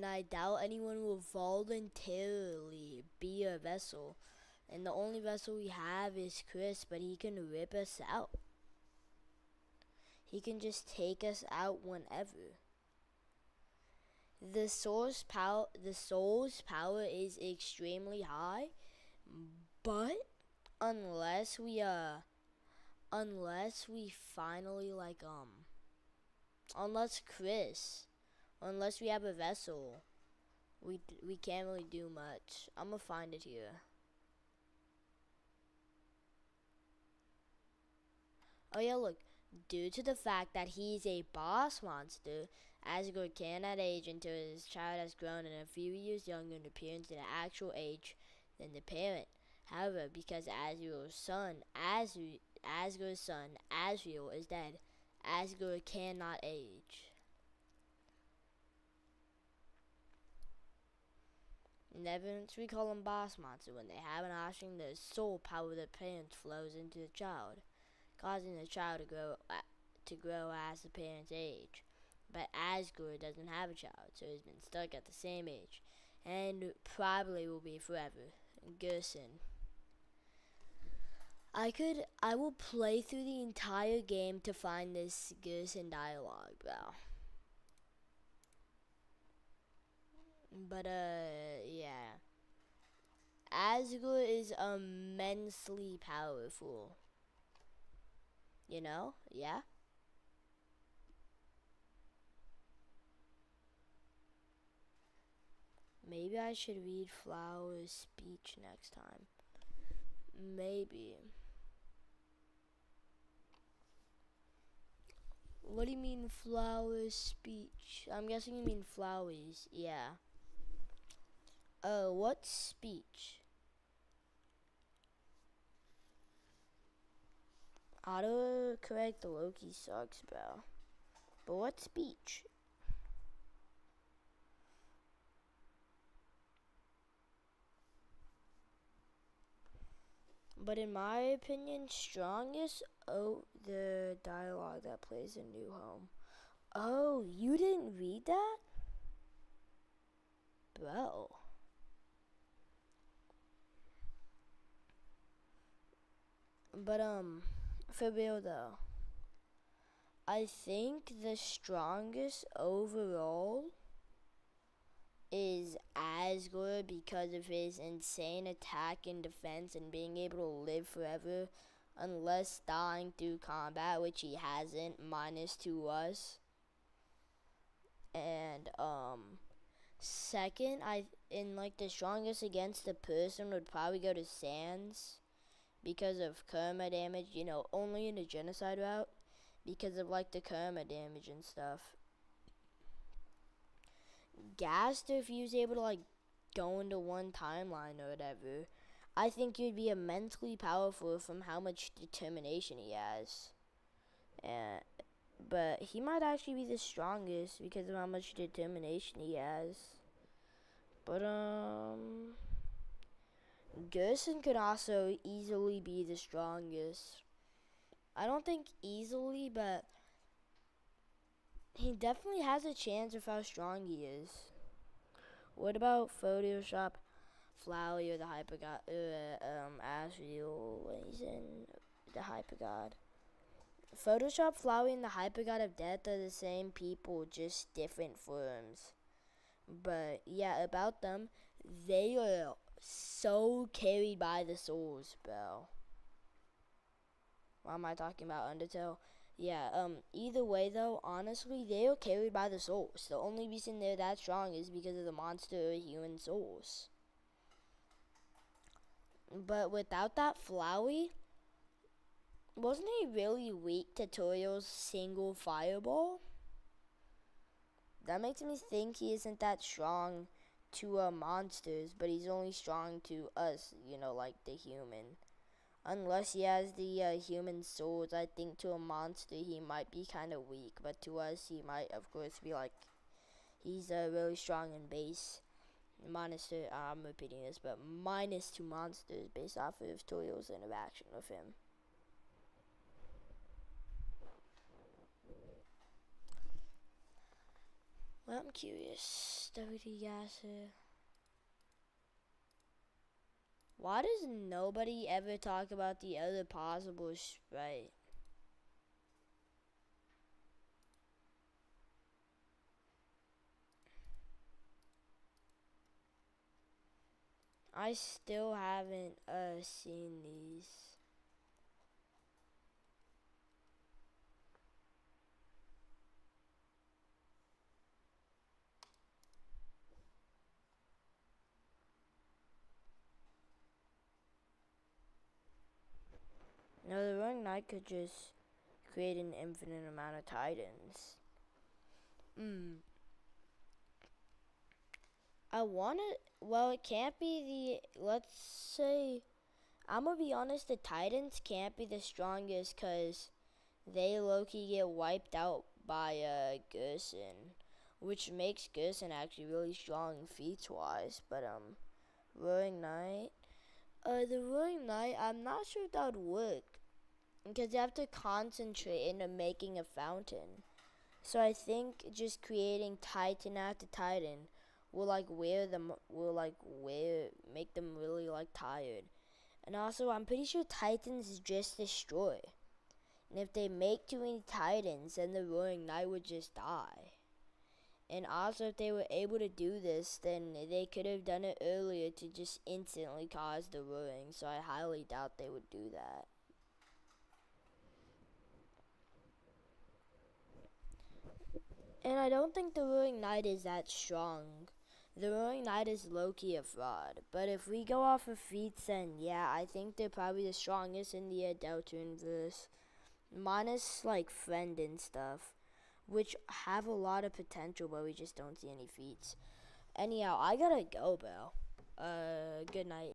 I doubt anyone will voluntarily be a vessel. And the only vessel we have is Chris, but he can rip us out. He can just take us out whenever. The soul's power is extremely high, but unless we finally unless we have a vessel, we can't really do much. I'm gonna find it here. Oh yeah, look. Due to the fact that he's a boss monster, Asgore cannot age until his child has grown and a few years younger in appearance and actual age than the parent. However, because Asgore's son, Asriel, is dead, Asgore cannot age. Never we call them boss monster. When they have an offspring, the soul power of the parents flows into the child, causing the child to grow as the parents age. But Asgore doesn't have a child, so he's been stuck at the same age, and probably will be forever. Gerson. I will play through the entire game to find this Gerson dialogue, bro. But yeah. Asgore is immensely powerful. You know? Yeah? Maybe I should read Flower's speech next time. Maybe. What do you mean Flower's speech? I'm guessing you mean Flowers. Yeah. Oh, what speech? Autocorrect the Loki sucks, bro. But what speech? But in my opinion, strongest the dialogue that plays in New Home. Oh, you didn't read that? Bro. But for real though, I think the strongest overall is Asgore because of his insane attack and defense and being able to live forever unless dying through combat, which he hasn't, minus to us. And second, the strongest against the person would probably go to Sans because of karma damage, only in the genocide route because of like the karma damage and stuff. Gaster, if he was able to like go into one timeline or whatever, I think he'd be immensely powerful from how much determination he has. But he might actually be the strongest because of how much determination he has. But Gerson could also easily be the strongest. I don't think easily, but he definitely has a chance of how strong he is. What about Photoshop Flowey or the Hyper God, Asriel when he's in the Hyper God? Photoshop Flowey and the Hyper God of Death are the same people, just different forms. But yeah, about them, they are so carried by the souls, bro. Why am I talking about Undertale? Yeah, either way though, honestly, they are carried by the souls. The only reason they're that strong is because of the monster or human souls. But without that Flowey, wasn't he really weak to Toriel's single fireball? That makes me think he isn't that strong to monsters, but he's only strong to us, like the human. Unless he has the human souls, I think to a monster he might be kind of weak, but to us he might, of course, be like, he's really strong in base. Minus to, I'm repeating this, but minus to monsters based off of Toriel's interaction with him. Well, I'm curious. WD Gasser. Why does nobody ever talk about the other possible sprite? I still haven't seen these. No, the Rogue Knight could create an infinite amount of Titans. I want it. Well, it can't be the. Let's say. I'm gonna be honest, the Titans can't be the strongest because they low-key get wiped out by Gerson, which makes Gerson actually really strong feats-wise. But Roaring Knight, the Roaring Knight, I'm not sure if that would work because you have to concentrate into making a fountain. So I think just creating Titan after Titan will make them really like tired. And also, I'm pretty sure Titans just destroy. And if they make too many Titans, then the Roaring Knight would just die. And also, if they were able to do this, then they could have done it earlier to just instantly cause the Roaring. So I highly doubt they would do that. And I don't think the Roaring Knight is that strong. The Roaring Knight is low-key a fraud. But if we go off of feats, then yeah, I think they're probably the strongest in the Deltarune verse. Minus like Friend and stuff, which have a lot of potential, but we just don't see any feats. Anyhow, I gotta go, bro. Good night.